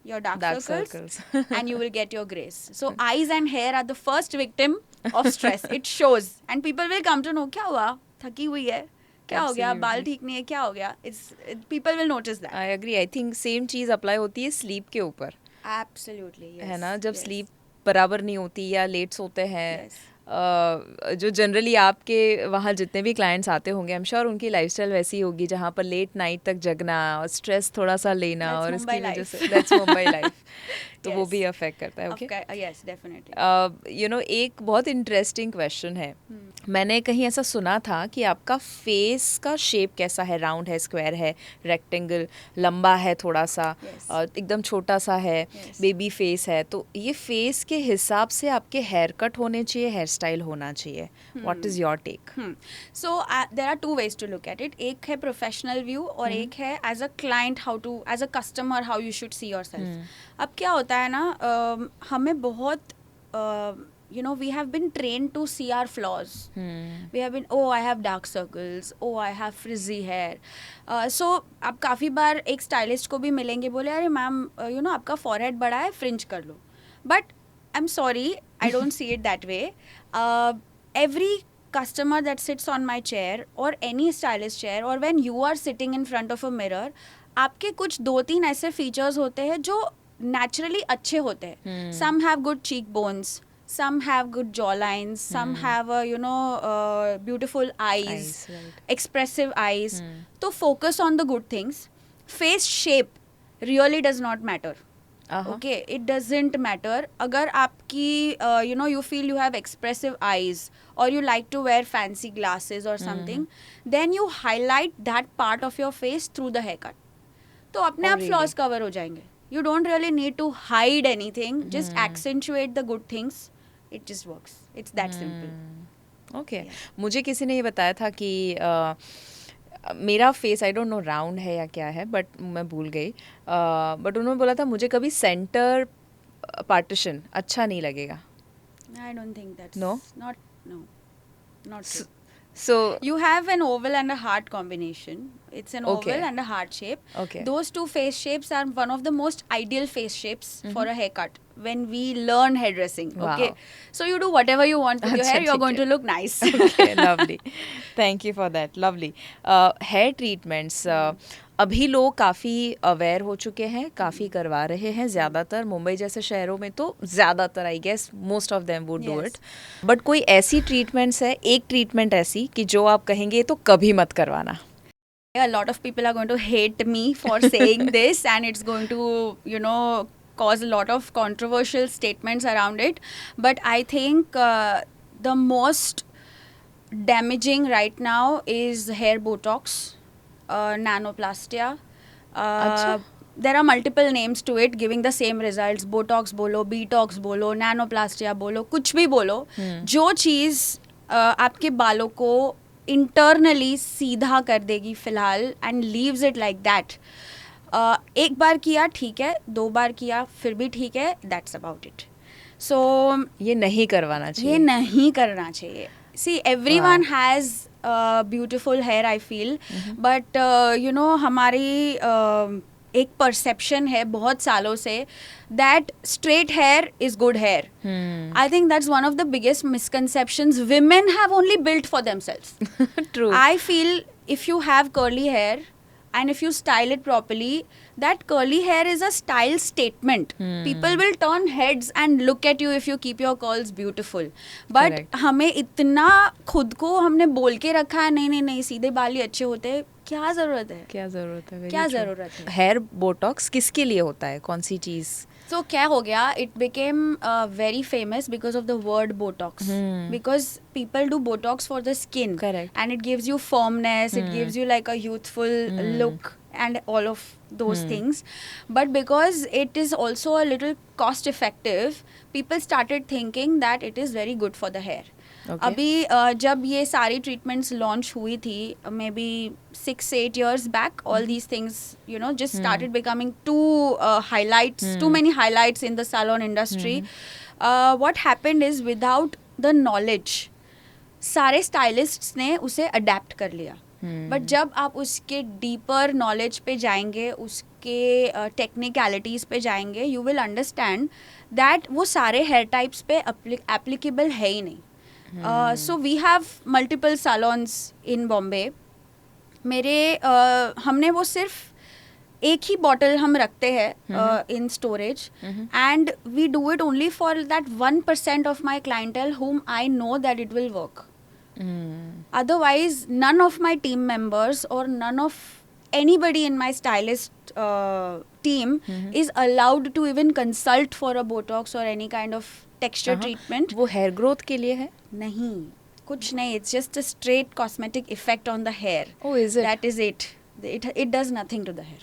your dark circles and you will get your grays. So eyes and hair are the first victim of stress. It shows and people will come to know क्या हुआ, थकी हुई है, क्या हो गया, बाल ठीक नहीं है, क्या हो गया. People will notice that. I agree. I think same cheese apply होती है स्लीप के ऊपर. Absolutely, yes. है ना, जब स्लीप बराबर नहीं होती या लेट सोते हैं, जो जनरली आपके वहाँ जितने भी क्लाइंट्स आते होंगे, आई एम श्योर उनकी लाइफस्टाइल वैसी होगी जहाँ पर लेट नाइट तक जगना और स्ट्रेस थोड़ा सा लेना, और इसकी वजह से दैट्स मुंबई लाइफ. तो वो भी अफेक्ट करता है. Okay, yes definitely. You know, एक बहुत इंटरेस्टिंग क्वेश्चन है. मैंने कहीं ऐसा सुना था कि आपका फेस का शेप कैसा है, राउंड है, स्क्वायर है, रेक्टेंगल, लंबा है थोड़ा सा, एकदम छोटा सा है, बेबी फेस है. तो ये फेस के हिसाब से आपके हेयर कट होने चाहिए, हेयर स्टाइल होना चाहिए. What is your take? So there are 2 ways to look at it. एक है प्रोफेशनल व्यू और एक है as a client, how to, as a customer, how you should see yourself. अब क्या होता है ना, हमें बहुत you know, we have been trained to see our flaws. We have been, oh, I have dark circles, oh, I have frizzy hair. So आप काफ़ी बार एक स्टाइलिस्ट को भी मिलेंगे, बोले अरे मैम, यू नो, आपका फॉरहेड बड़ा है, फ्रिंज कर लो. But I am sorry, I don't see it that way. Every customer that sits on my chair or any stylist chair, or when you are sitting in front of a mirror, आपके कुछ 2-3 ऐसे फीचर्स होते हैं जो naturally अच्छे होते हैं. Some have good cheekbones, some have good jawlines, some have beautiful eyes, right. expressive eyes. तो focus on the good things. Face shape really does not matter. Uh-huh. Okay, it doesn't matter. अगर आपकी you feel you have expressive eyes or you like to wear fancy glasses or something, then you highlight that part of your face through the haircut. तो अपने Oh, आप really? flaws cover हो जाएंगे. You don't really need to hide anything. Just accentuate the good things. It just works. It's that simple. Okay. मुझे किसी ने ये बताया था कि मेरा face I don't know round है या क्या है, बट मैं भूल गई. बट उन्होंने बोला था मुझे कभी सेंटर पार्टीशन अच्छा नहीं लगेगा. I don't think that's No? not true. So You have an oval and a heart combination. It's an Okay. oval and a heart shape. Okay. Those two face shapes are one of the most ideal face shapes for a haircut when we learn hairdressing. Wow. Okay. So you do whatever you want with your अच्छा, hair. You're ठीक going है. to look nice. okay, lovely. Thank you for that. Lovely. Hair treatments. अभी लोग काफ़ी अवेयर हो चुके हैं, काफ़ी करवा रहे हैं. ज़्यादातर मुंबई जैसे शहरों में तो ज़्यादातर I guess most of them would do Yes. इट. बट कोई ऐसी ट्रीटमेंट्स है, एक ट्रीटमेंट ऐसी कि जो आप कहेंगे तो कभी मत करवाना. A lot of people are going to hate me for saying this, and it's going to, cause a lot of controversial statements around it. But I think the most damaging right now is hair Botox, nanoplastia. अच्छा. There are multiple names to it giving the same results. Botox बोलो, Betox बोलो, nanoplastia बोलो, कुछ भी बोलो. जो चीज़ आपके बालों को इंटरनली सीधा कर देगी फिलहाल and leaves it like that. एक बार किया ठीक है, 2 बार किया फिर भी ठीक है, दैट्स अबाउट इट. सो ये नहीं करवाना चाहिए. ये नहीं करना चाहिए. See everyone has beautiful hair I feel, but हमारी एक परसेप्शन है बहुत सालों से that straight hair is good hair. I think that's one of the biggest misconceptions women have only built for themselves. True. I feel if you have curly hair and if you style it properly, that curly hair is a style statement. People will turn heads and look at you if you keep your curls beautiful. But Correct. हमें इतना खुद को हमने बोल के रखा है, नहीं सीधे बाल ही अच्छे होते हैं. क्या ज़रूरत है? क्या ज़रूरत है? क्या ज़रूरत है? हेयर बोटॉक्स किसके लिए होता है, कौन सी चीज़? So क्या हो गया? It became very famous because of the word Botox. Because people do Botox for the skin. Correct. And it gives you firmness, it gives you like a youthful look and all of those things. But because it is also a little cost effective, people started thinking that it is very good for the hair. Okay. अभी जब ये सारी ट्रीटमेंट्स लॉन्च हुई थी, may be 6-8 years back, all these things just started becoming too many highlights in the salon industry. What happened is without the knowledge, सारे stylists ने उसे अडेप्ट कर लिया. बट जब आप उसके डीपर नॉलेज पे जाएंगे, उसके टेक्निकलिटीज़ पे जाएंगे, यू विल अंडरस्टैंड दैट वो सारे हेयर टाइप्स पे एप्लीकेबल है ही नहीं. So we have multiple salons in Bombay. हमने वो सिर्फ एक ही बॉटल हम रखते हैं in storage, and we do it only for that 1% of my clientele whom I know that it will work. Otherwise, none of my team members or none of anybody in my stylist team is allowed to even consult for a Botox or any kind of texture treatment. वो हेयर ग्रोथ के लिए है? नहीं, कुछ नहीं. It's just a straight cosmetic effect on the hair. Oh, is it? That is it. It does nothing to the hair.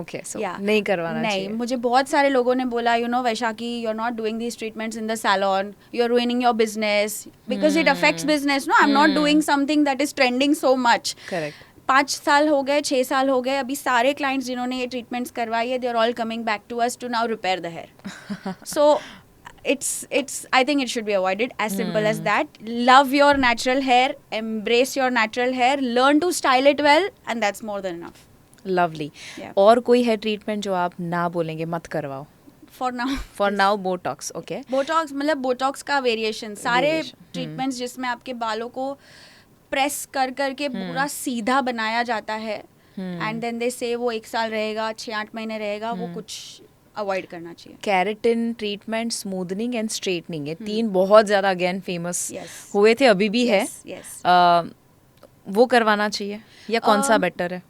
Okay, so Yeah. नहीं करवाना चाहिए. नहीं, मुझे बहुत सारे लोगों ने बोला, Vaisakhi, you're not doing these treatments in the salon, you're ruining your business because it affects business. No, I'm not doing something that is trending so much. Correct. 5 साल हो गए, 6 साल हो गए, अभी सारे क्लाइंट्स जिन्होंने ये ट्रीटमेंट्स करवाई है, they are all coming back to us to now repair the hair. So it's I think it should be avoided, as simple as that. Love your natural hair, embrace your natural hair, learn to style it well, and that's more than enough. Lovely. Yeah. और कोई हेयर ट्रीटमेंट जो आप ना बोलेंगे मत करवाओ? For now. For now Botox. Okay. Botox मतलब बोटॉक्स का वेरिएशन, सारे Variation, ट्रीटमेंट्स जिसमें आपके बालों को प्रेस कर करके पूरा सीधा बनाया जाता है, एंड देन दे से वो 1 साल रहेगा, 6-8 महीने रहेगा, वो कुछ अवॉइड करना चाहिए। Keratin treatment, smoothening and straightening, ये तीन बहुत ज़्यादा अगेन फेमस Yes. हुए थे, अभी भी है। Yes. वो करवाना चाहिए या कौन सा बेटर है?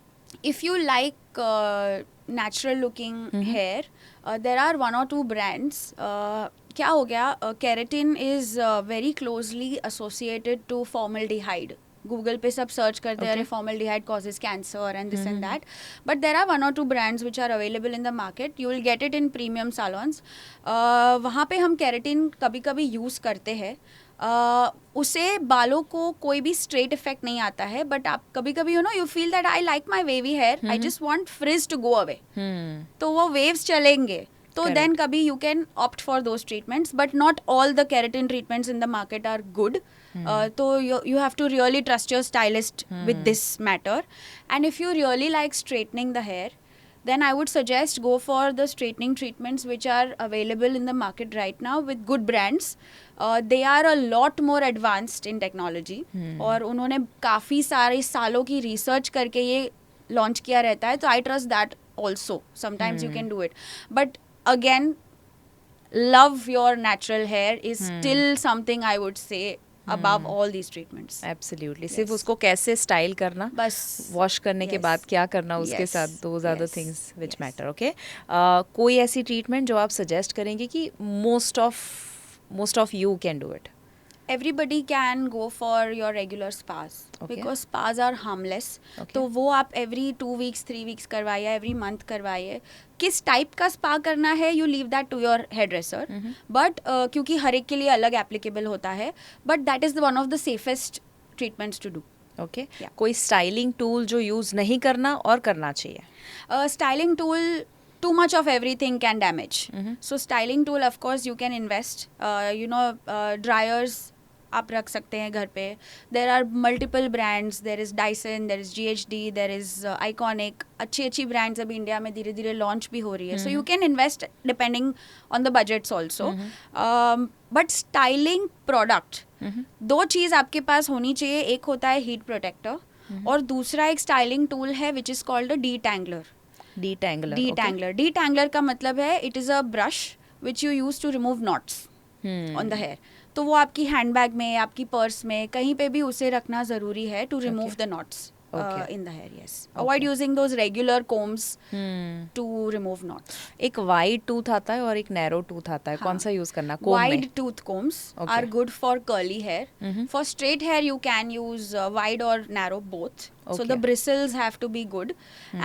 If you like natural looking hair, there are one or two brands. क्या हो गया, keratin is very closely associated to formaldehyde. Google पे सब सर्च करते हैं, अरे formaldehyde causes cancer and this and that. But there are one or two brands which are available in the market. You will get it in premium salons. वहाँ पे हम keratin कभी कभी यूज़ करते हैं। उसे बालों को कोई भी स्ट्रेट इफेक्ट नहीं आता है, बट आप कभी कभी you feel that I like my wavy hair, I just want frizz to go away, तो वो वेव्स चलेंगे, तो देन कभी you can opt for those treatments, but not all the keratin treatments in the market are good. तो you have to really trust your stylist with this matter. And if you really like straightening the hair, then I would suggest go for the straightening treatments which are available in the market right now with good brands. They are a lot more advanced in technology. और उन्होंने काफ़ी सारे सालों की रिसर्च करके ये लॉन्च किया रहता है, तो I trust that also. Sometimes you can do it. But again, love your natural hair is still something I would say above all these treatments. Absolutely. सिर्फ उसको कैसे स्टाइल करना, बस वॉश करने के बाद क्या करना उसके साथ, those are the things which matter. Okay, कोई ऐसी ट्रीटमेंट जो आप सजेस्ट करेंगे कि most of you can do it? Everybody can go for your regular spas, because spas are harmless. तो वो आप every 2 weeks 3 weeks करवाइए, every month करवाइए. किस टाइप का स्पा करना है, you leave that to your hairdresser. But क्योंकि हर एक के लिए अलग applicable होता है, but that is one of the safest treatments to do. Okay, कोई स्टाइलिंग टूल जो यूज़ नहीं करना और करना चाहिए? Styling tool, too much of everything can damage. So styling tool, of course, you can invest. Dryers आप रख सकते हैं घर पे. There are multiple brands. There is Dyson, there is GHD, there is Iconic. अच्छी brands अभी इंडिया में धीरे धीरे लॉन्च भी हो रही है. So you can invest depending on the budgets also. But styling product, दो चीज़ आपके पास होनी चाहिए. एक होता है हीट प्रोटेक्टर, और दूसरा एक स्टाइलिंग टूल है which is called a detangler. Detangler का मतलब है it is a brush which you use to remove knots on the hair. तो वो आपकी हैंडबैग में, आपकी पर्स में, कहीं पे भी उसे रखना ज़रूरी है to remove the knots in the hair. Yes, avoid using those regular combs to remove knots. एक वाइड टूथ आता है और एक नैरो टूथ आता है, कौन सा यूज करना? Wide tooth combs are good for curly hair. For straight hair you can use wide or narrow both. So the bristles have to be good.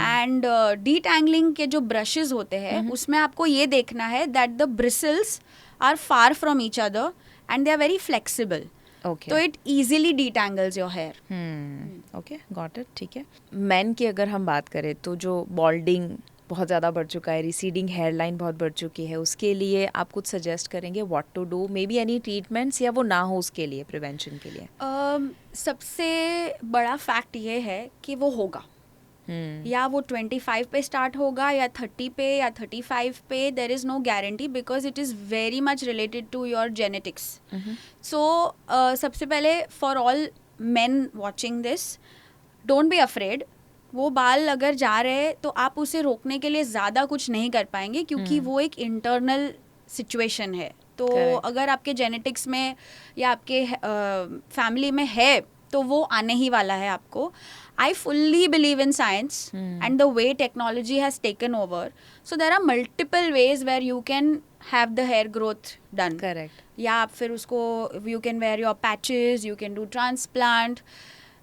And detangling के जो brushes होते हैं उसमें आपको ये देखना है that the bristles are far from each other and they are very flexible. Okay. तो it easily detangles your hair. Okay, got it. ठीक है. मैन की अगर हम बात करें तो जो बॉल्डिंग बहुत ज़्यादा बढ़ चुका है, रिसीडिंग हेयर लाइन बहुत बढ़ चुकी है, उसके लिए आप कुछ सजेस्ट करेंगे what to do? Maybe any treatments, या वो ना हो उसके लिए, प्रिवेंशन के लिए? सबसे बड़ा फैक्ट ये है कि वो होगा. या वो 25 पे स्टार्ट होगा या 30 पे या 35 पे, there is no guarantee because it is very much related to your genetics. So सबसे पहले for all men watching this, don't be afraid. वो बाल अगर जा रहे हैं तो आप उसे रोकने के लिए ज़्यादा कुछ नहीं कर पाएंगे, क्योंकि वो एक इंटरनल सिचुएशन है. तो अगर आपके जेनेटिक्स में या आपके फैमिली में है तो वो आने ही वाला है आपको. I fully believe in science and the way technology has taken over. So there are multiple ways where you can have the hair growth done. Correct. या आप फिर उसको you can wear your patches, you can do transplant.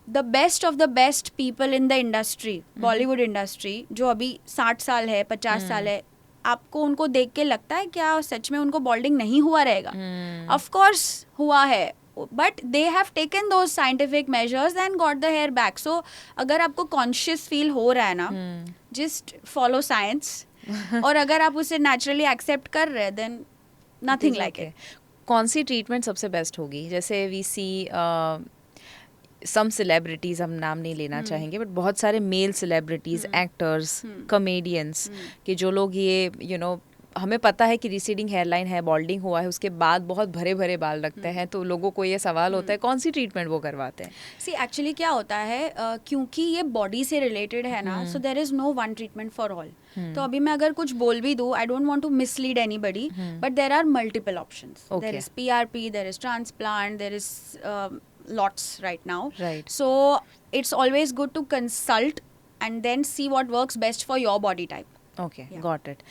The best of the best people in the industry, Bollywood industry, जो अभी 60 साल है, 50 साल है, आपको उनको देख के लगता है क्या सच में उनको बॉल्डिंग नहीं हुआ रहेगा? Of course हुआ है. But they have taken those scientific measures and got the hair back. So अगर आपको conscious feel हो रहा है ना, just follow science. और अगर आप उसे naturally accept कर रहे हैं, then nothing like it. कौन सी ट्रीटमेंट सबसे बेस्ट होगी? जैसे we see some celebrities, हम नाम नहीं लेना चाहेंगे, बट बहुत सारे मेल सेलिब्रिटीज, एक्टर्स, कॉमेडियंस, कि जो लोग ये हमें पता है कि रिसीडिंग हेयरलाइन है, बॉल्डिंग हुआ है, उसके बाद बहुत भरे भरे बाल रखते हैं, तो लोगों को ये सवाल होता है कौन सी ट्रीटमेंट वो करवाते हैं? सी एक्चुअली क्या होता है, क्योंकि ये बॉडी से रिलेटेड है ना, so there is no one treatment for all. तो अभी मैं अगर कुछ बोल भी दूँ, I don't want to mislead anybody, but there are multiple options. There is PRP, there is transplant, there is lots right now. Right. So it's always good to consult and then see what works best for your body type. Okay, got it.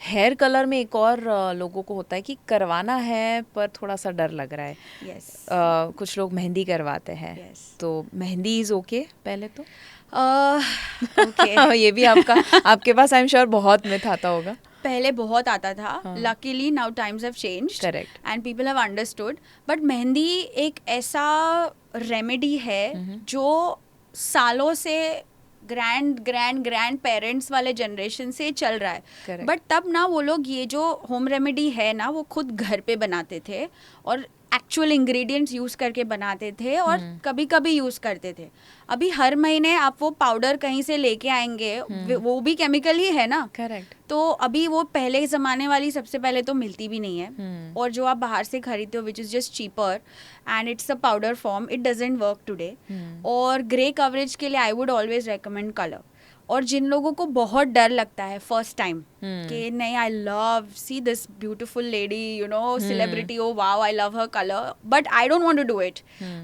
Hair colour में एक और लोगों को होता है कि करवाना है पर थोड़ा सा डर लग रहा है. Yes. कुछ लोग मेहंदी करवाते हैं. Yes. तो मेहंदी इज ओके पहले तो? Okay. ये भी आपके पास आई एम श्योर बहुत मिथ आता होगा. पहले बहुत आता था. Luckily now times have changed. Correct. And people have understood. But mehndi एक ऐसा रेमेडी है जो सालों से ग्रैंड पेरेंट्स वाले जनरेशन से चल रहा है. बट तब ना वो लोग ये जो होम रेमेडी है ना, वो खुद घर पे बनाते थे और एक्चुअल इंग्रेडिएंट्स यूज करके बनाते थे और कभी कभी यूज करते थे. अभी हर महीने आप वो पाउडर कहीं से लेके आएंगे, वो भी केमिकल ही है ना. करेक्ट. तो अभी वो पहले जमाने वाली सबसे पहले तो मिलती भी नहीं है. और जो आप बाहर से खरीदते हो which is just cheaper and it's a powder form, it doesn't work today. और ग्रे कवरेज के लिए I would always recommend colour. और जिन लोगों को बहुत डर लगता है फर्स्ट टाइम कि नहीं, I love see this beautiful lady, you know, celebrity, oh wow, I love her colour, but I don't want to do it.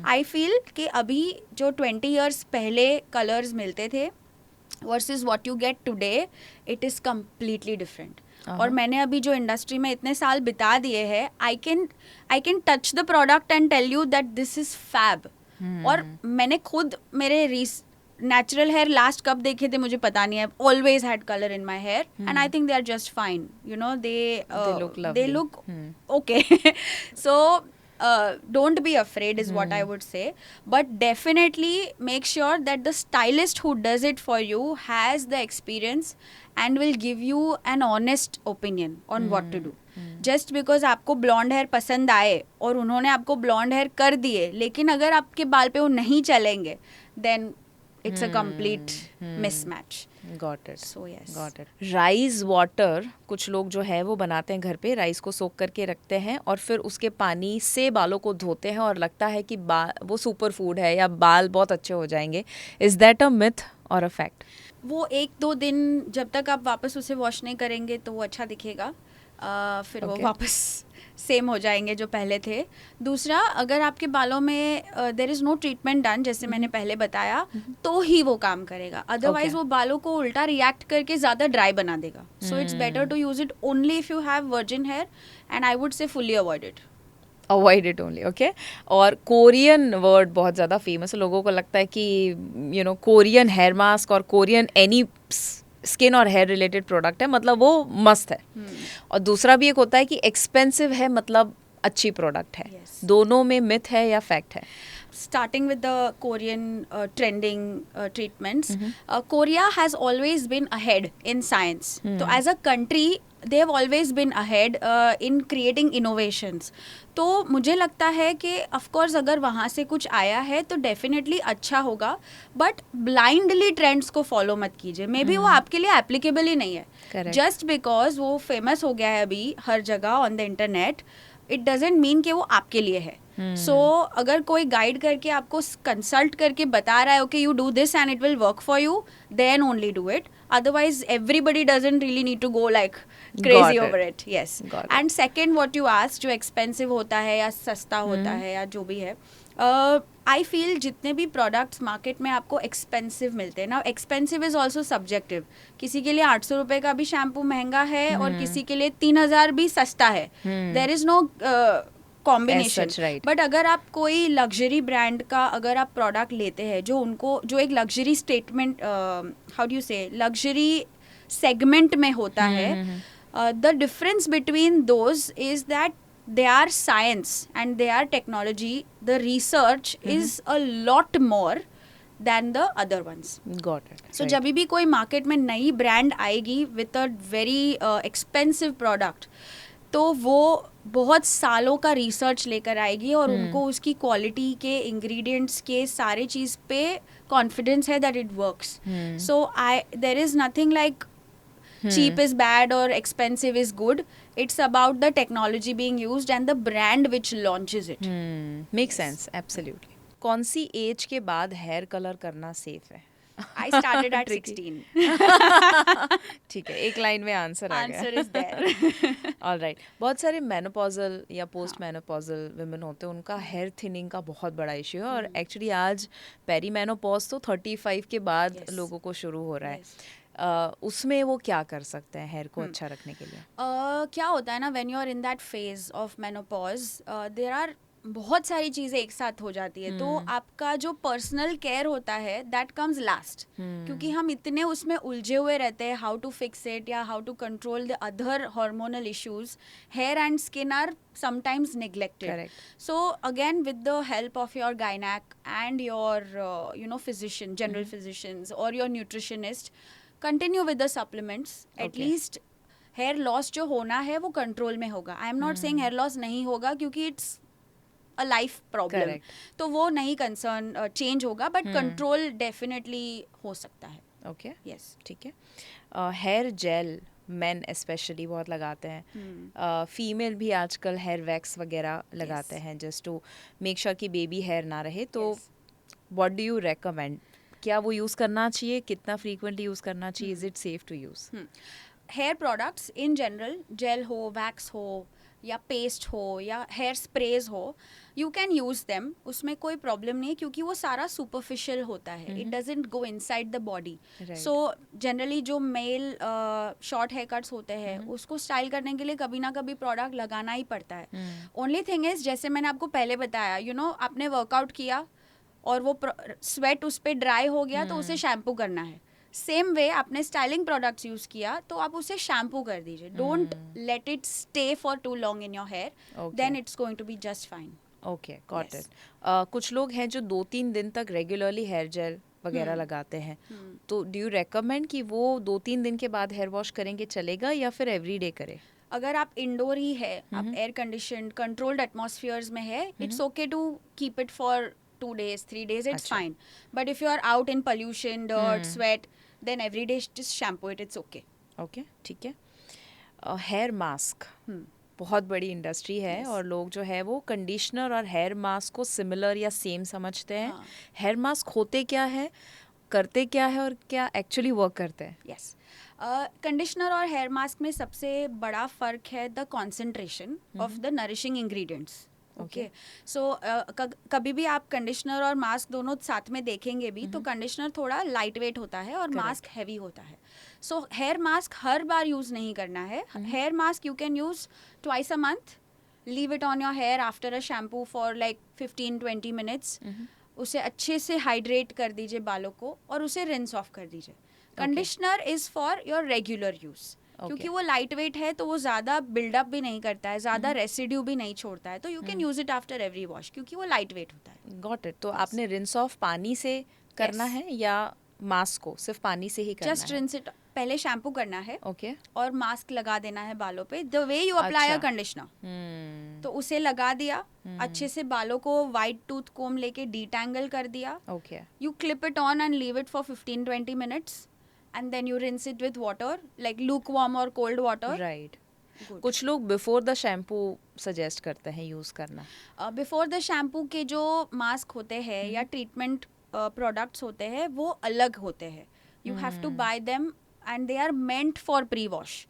I feel कि अभी जो 20 years पहले कलर्स मिलते थे versus what you get today, it is completely different. और मैंने अभी जो इंडस्ट्री में इतने साल बिता दिए हैं, I can touch the product and tell you that this is fab. और मैंने खुद मेरे नेचुरल हेयर लास्ट कब देखे थे मुझे पता नहीं है. Always had colour in my hair and I think they are just fine, you know, they look okay. So don't be afraid is what I would say, but definitely make sure that the stylist who does it for you has the experience and will give you an honest opinion on what to do. Just because आपको blonde hair पसंद आए और उन्होंने आपको blonde hair कर दिए, लेकिन अगर आपके बाल पे वो नहीं चलेंगे, then it's a complete mismatch. Got it. So yes. Got it. Rice water कुछ लोग जो है वो बनाते हैं घर पे, राइस को सोक करके रखते हैं और फिर उसके पानी से बालों को धोते हैं और लगता है कि वो सुपर फूड है या बाल बहुत अच्छे हो जाएंगे. इज दैट अ मिथ और अ फैक्ट? वो 1-2 दिन जब तक आप वापस उसे वॉश नहीं करेंगे तो वो अच्छा दिखेगा. फिर वो वापस सेम हो जाएंगे जो पहले थे. दूसरा, अगर आपके बालों में there is no treatment done, जैसे मैंने पहले बताया, तो ही वो काम करेगा. अदरवाइज वो बालों को उल्टा रिएक्ट करके ज़्यादा ड्राई बना देगा. So it's better to use it only if you have virgin hair and I would say fully avoid it. Avoid it only. Okay. और कोरियन वर्ड बहुत ज़्यादा फेमस है. लोगों को लगता है कि you know Korean hair mask और कोरियन एनी स्किन और हेयर रिलेटेड प्रोडक्ट है मतलब वो मस्त है. और दूसरा भी एक होता है कि एक्सपेंसिव है मतलब अच्छी प्रोडक्ट है. दोनों में मिथ है या फैक्ट है? Starting with the Korean trending treatments, Korea has always been ahead in science. So as a country, they have always been ahead in creating innovations. तो मुझे लगता है कि of course अगर वहाँ से कुछ आया है तो definitely अच्छा होगा, but blindly trends को follow मत कीजिए. मे बी वो आपके लिए applicable ही नहीं है. Just because वो famous हो गया है अभी हर जगह on the internet, it doesn't mean कि वो आपके लिए है. सो अगर कोई गाइड करके आपको कंसल्ट करके बता रहा है okay you do this and it will work for you, then only do it. Otherwise everybody doesn't really need to go like crazy over it. Yes. And second, what you asked, जो एक्सपेंसिव होता है या सस्ता होता है या जो भी है, आई फील जितने भी प्रोडक्ट्स मार्केट में आपको एक्सपेंसिव मिलते हैं ना, एक्सपेंसिव इज ऑल्सो सब्जेक्टिव. किसी के लिए 800 रुपये का भी शैम्पू महंगा है और किसी के लिए 3000 भी सस्ता है. There is no combination. But अगर आप कोई लग्जरी ब्रांड का अगर आप प्रोडक्ट लेते हैं जो एक luxury statement, how do you से, लग्जरी सेगमेंट में होता है, the difference between those is that they are science and they are technology. The research is a lot more than the other ones. Got it. So जब भी कोई मार्केट में नई ब्रांड आएगी with a very expensive product, तो वो बहुत सालों का रिसर्च लेकर आएगी और उनको उसकी क्वालिटी के इंग्रेडिएंट्स के सारे चीज़ पे कॉन्फिडेंस है that it works. So there is nothing like cheap is bad or expensive is good. It's about the technology being used and the brand which launches it. Make sense, absolutely. कौन सी एज के बाद हेयर कलर करना सेफ है? I started at Tricky. 16. ठीक है, एक लाइन में आंसर आ गया. Answer is there. ऑलराइट. बहुत सारे मेनोपॉजल या पोस्ट मेनोपॉजल वुमेन होते हैं, उनका हेयर थिनिंग का बहुत बड़ा इश्यू है, और एक्चुअली आज पेरी मेनोपॉज तो 35 के बाद Yes. लोगों को शुरू हो रहा है. Yes. उसमें वो क्या कर सकते हैं हेयर को अच्छा रखने के लिए? क्या होता है ना, when you are in that phase of menopause, there are बहुत सारी चीज़ें एक साथ हो जाती है. तो आपका जो पर्सनल केयर होता है दैट कम्स लास्ट, क्योंकि हम इतने उसमें उलझे हुए रहते हैं, हाउ टू फिक्स इट या how to control the other hormonal issues. Hair and skin are sometimes neglected. Correct. So again, with the help of your gynac and your physician, general physicians or your nutritionist, continue with the supplements. At Okay. least hair loss जो होना है वो कंट्रोल में होगा. I am not saying hair loss नहीं होगा, क्योंकि it's a life problem. Correct. तो वो नहीं कंसर्न चेंज होगा, बट कंट्रोल डेफिनेटली हो सकता है. Okay, yes. ठीक है. हेयर जेल मेन स्पेशली बहुत लगाते हैं, फीमेल भी आजकल हेयर वैक्स वगैरह लगाते हैं जस्ट टू मेक श्योर कि बेबी हेयर ना रहे. तो व्हाट डू यू रेकमेंड? क्या वो यूज़ करना चाहिए? कितना फ्रीक्वेंटली यूज़ करना चाहिए? Is it safe to use? Hair products in general, gel हो, वैक्स हो या पेस्ट हो या हेयर स्प्रेज हो, यू कैन यूज़ देम. उसमें कोई प्रॉब्लम नहीं है, क्योंकि वो सारा सुपरफिशियल होता है. It doesn't go inside the body. So generally जो मेल शॉर्ट हेयर कट्स होते हैं, उसको स्टाइल करने के लिए कभी ना कभी प्रोडक्ट लगाना ही पड़ता है. ओनली थिंग इज, जैसे मैंने आपको पहले बताया, आपने वर्कआउट किया और वो स्वेट उस पर ड्राई हो गया, तो उसे शैम्पू करना है. सेम वे आपने स्टाइलिंग प्रोडक्ट्स यूज किया, तो आप उसे शैम्पू कर दीजिए. Don't let it stay for too long in your hair, then it's going to be just fine. Okay, got Yes. It. कुछ लोग हैं जो 2-3 दिन तक रेगुलरली हेयर जेल वगैरह लगाते हैं, तो डू यू रेकमेंड कि वो 2-3 दिन के बाद हेयर वॉश करेंगे चलेगा, या फिर एवरी डे करें? अगर आप इंडोर ही है, आप एयर कंडीशन कंट्रोल्ड एटमॉस्फेयर्स में है, it's okay to keep it for 2 days, 3 days, it's अच्छा. fine. But if you are out in pollution, dirt, sweat, then every day just shampoo it, it's okay. Okay, ठीक है. हेयर मास्क बहुत बड़ी इंडस्ट्री है, Yes. और लोग जो है वो कंडीशनर और हेयर मास्क को सिमिलर या सेम समझते हैं. हेयर मास्क होते क्या है, करते क्या है, और क्या एक्चुअली वर्क करते हैं? Yes. कंडीशनर और हेयर मास्क में सबसे बड़ा फ़र्क है the concentration of the nourishing ingredients. Okay, so कभी भी आप कंडीशनर और मास्क दोनों साथ में देखेंगे भी, तो कंडीशनर थोड़ा लाइट वेट होता है और मास्क हैवी होता है. सो हेयर मास्क हर बार यूज़ नहीं करना है. Hair mask you can use twice a month. Leave it on your hair after a shampoo for like 15-20 minutes. उसे अच्छे से हाइड्रेट कर दीजिए बालों को, और उसे रिंस ऑफ कर दीजिए. Conditioner is for your regular use, क्योंकि वो लाइट वेट है, तो वो ज़्यादा बिल्डअप भी नहीं करता है, ज़्यादा रेसिड्यू भी नहीं छोड़ता है. तो you can use it after every wash, क्योंकि वो लाइट वेट होता है. Got it. तो आपने रिंस ऑफ पानी से करना है या मास्क को सिर्फ पानी से ही करना जस्ट है? Rinse it. पहले शैम्पू करना है ओके. और मास्क लगा देना है बालों पे, द वे यू अप्लाई अ अच्छा. कंडीशनर. तो उसे लगा दिया, अच्छे से बालों को वाइट टूथ कोम लेके डिटैंगल कर दिया. Okay. You clip it on and leave it for 15-20 minutes, and then you rinse it with water, like lukewarm or cold water. Right. Good. कुछ लोग बिफोर द शैम्पू सजेस्ट करते हैं यूज़ करना. बिफोर द शैम्पू के जो मास्क होते हैं या ट्रीटमेंट प्रोडक्ट्स होते हैं, वो अलग होते हैं. You have to buy them and they are meant for pre wash.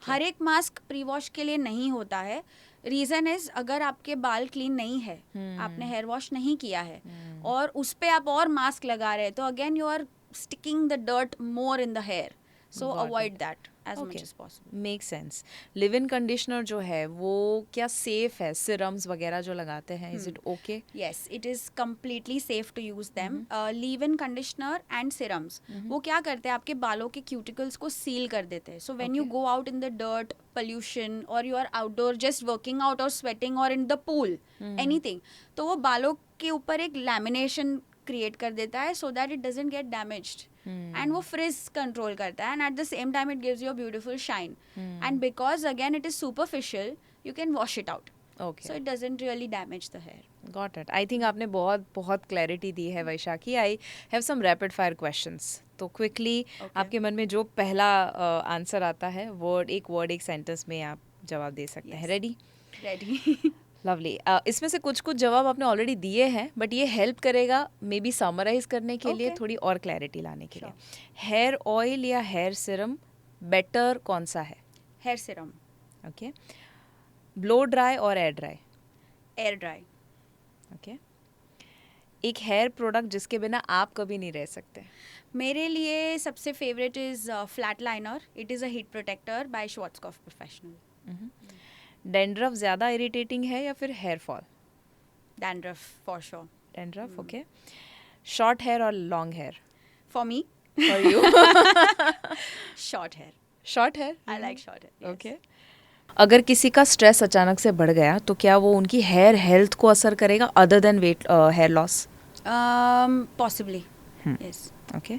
हर एक मास्क प्री वॉश के लिए नहीं होता है. रीज़न इज, अगर आपके बाल क्लीन नहीं है, आपने हेयर वॉश नहीं किया है, और उस पे आप और मास्क लगा रहे हैं, तो again you are sticking the dirt more in the hair. So Got avoid it. That as much Okay. As possible. Make sense. Leave in conditioner जो है वो क्या सेफ है? सिरम्स वगैरह जो लगाते हैं, is it okay? Yes, it is completely safe to use them. Leave-in conditioner and serums. वो क्या करते हैं, आपके बालों के cuticles को seal कर देते हैं. So when you Okay. go out in the dirt, pollution, or you are outdoor just working out or sweating or in the pool, anything, तो वो बालों के ऊपर एक lamination create कर देता है, so that it doesn't get damaged. And वो frizz control करता है, and at the same time it gives you a beautiful shine. And because again it is superficial, you can wash it out. Okay. So it doesn't really damage the hair. Got it. I think आपने बहुत क्लैरिटी दी है Vaishakhi. I have some rapid fire questions. तो क्विकली आपके मन में जो पहला आंसर आता है, एक वर्ड एक सेंटेंस में आप जवाब दे सकते हैं. रेडी? Ready? लवली. इसमें से कुछ जवाब आपने ऑलरेडी दिए हैं, बट ये हेल्प करेगा मे बी समराइज करने के लिए, थोड़ी और क्लैरिटी लाने के लिए. हेयर ऑयल या हेयर सीरम बेटर कौन सा है? Hair serum. Okay. Blow dry और air dry? Air dry. Okay. एक हेयर प्रोडक्ट जिसके बिना आप कभी नहीं रह सकते? मेरे लिए सबसे favourite is flat liner. It is a heat protector by Schwarzkopf professional. Dandruff ज़्यादा इरिटेटिंग है या फिर hair fall? Dandruff for sure. Dandruff. Okay. Short hair और long hair? For me, for you? short hair. Short hair. I like short hair. Yes. Okay. अगर किसी का स्ट्रेस अचानक से बढ़ गया तो क्या वो उनकी हेयर हेल्थ को असर करेगा other than weight hair loss? Possibly. Yes. Okay.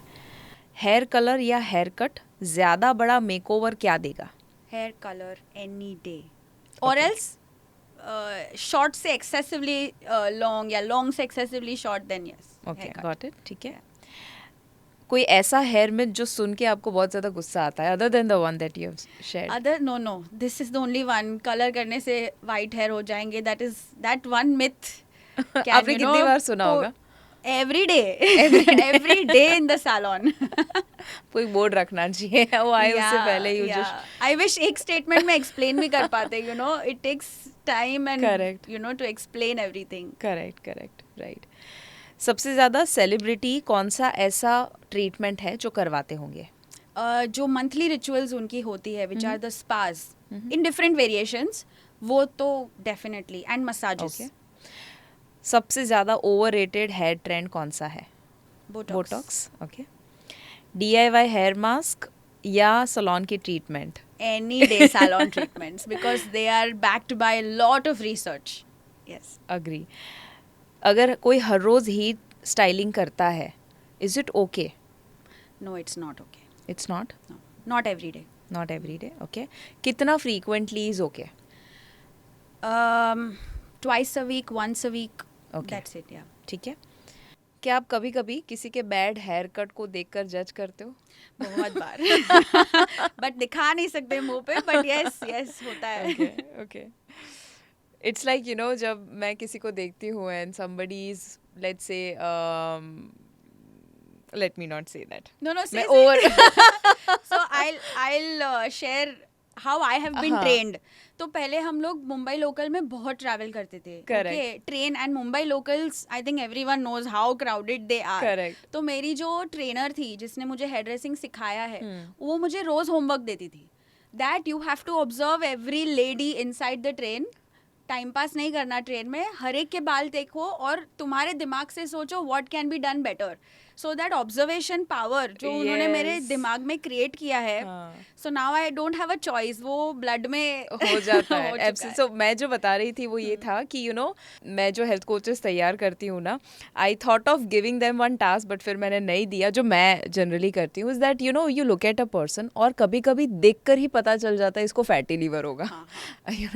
Hair colour या हेयर कट ज़्यादा बड़ा मेकओवर क्या देगा? Hair color any day. Or else short से excessively long या long से excessively short, then yes. Okay. haircut. Got it. ठीक है. कोई ऐसा हेयर मिथ जो सुन के आपको बहुत ज़्यादा गुस्सा आता है other than the one that you have shared? Other no, this is the only one. Color करने से white hair हो जाएंगे. That one myth. आपने कितनी बार सुना होगा? Every day. Every day in the salon. कोई बोर्ड रखना चाहिए. वो आए उससे पहले यू जस्ट. I wish एक statement में explain भी कर पाते. It takes time and Correct. to explain everything. Correct. Right. सबसे ज़्यादा सेलिब्रिटी कौन सा ऐसा ट्रीटमेंट है जो करवाते होंगे? जो मंथली रिचुअल्स उनकी होती है which are the spas in different variations, वो तो डेफिनेटली, एंड मसाजेस. सबसे ज़्यादा ओवररेटेड हेयर ट्रेंड कौन सा है? Botox. Okay. DIY hair mask या सैलून की treatment? Any day salon treatments because they are backed by a lot of research. Yes. Agree. अगर कोई हर रोज़ हीट स्टाइलिंग करता है, is it okay? No, it's not okay. It's not. Not every day. Not every day. Okay. कितना frequently is okay? Twice a week, once a week. Okay. That's it. Yeah. ठीक है. क्या आप कभी कभी किसी के बैड हेयर कट को देखकर जज करते हो? बहुत बार. बट दिखा नहीं सकते मुंह पे, बट यस होता है. ओके. इट्स लाइक जब मैं किसी को देखती हूँ and somebody is let's say let me not say that. No, मैं say. over So I'll share how I have been trained. तो पहले हम लोग मुंबई लोकल में बहुत ट्रैवल करते थे. Correct. Train and Mumbai locals, I think everyone knows how crowded they are. Correct. तो मेरी जो ट्रेनर थी जिसने मुझे हेयर ड्रेसिंग सिखाया है, वो मुझे रोज होमवर्क देती थी that you have to observe every lady inside the train. Time pass नहीं करना ट्रेन में, हर एक के बाल देखो और तुम्हारे दिमाग से सोचो what can be done better. So that observation power जो उन्होंने मेरे दिमाग में क्रिएट किया है, so now I don't have a choice. वो ब्लड में हो जाता हो है. चुका है. सो मैं जो बता रही थी वो ये था कि मैं जो हेल्थ कोचेस तैयार करती हूँ ना, I thought of giving them one task, but फिर मैंने नहीं दिया. जो मैं जनरली करती हूँ is that you look at a person और कभी कभी देखकर ही पता चल जाता है इसको फैटी लीवर होगा.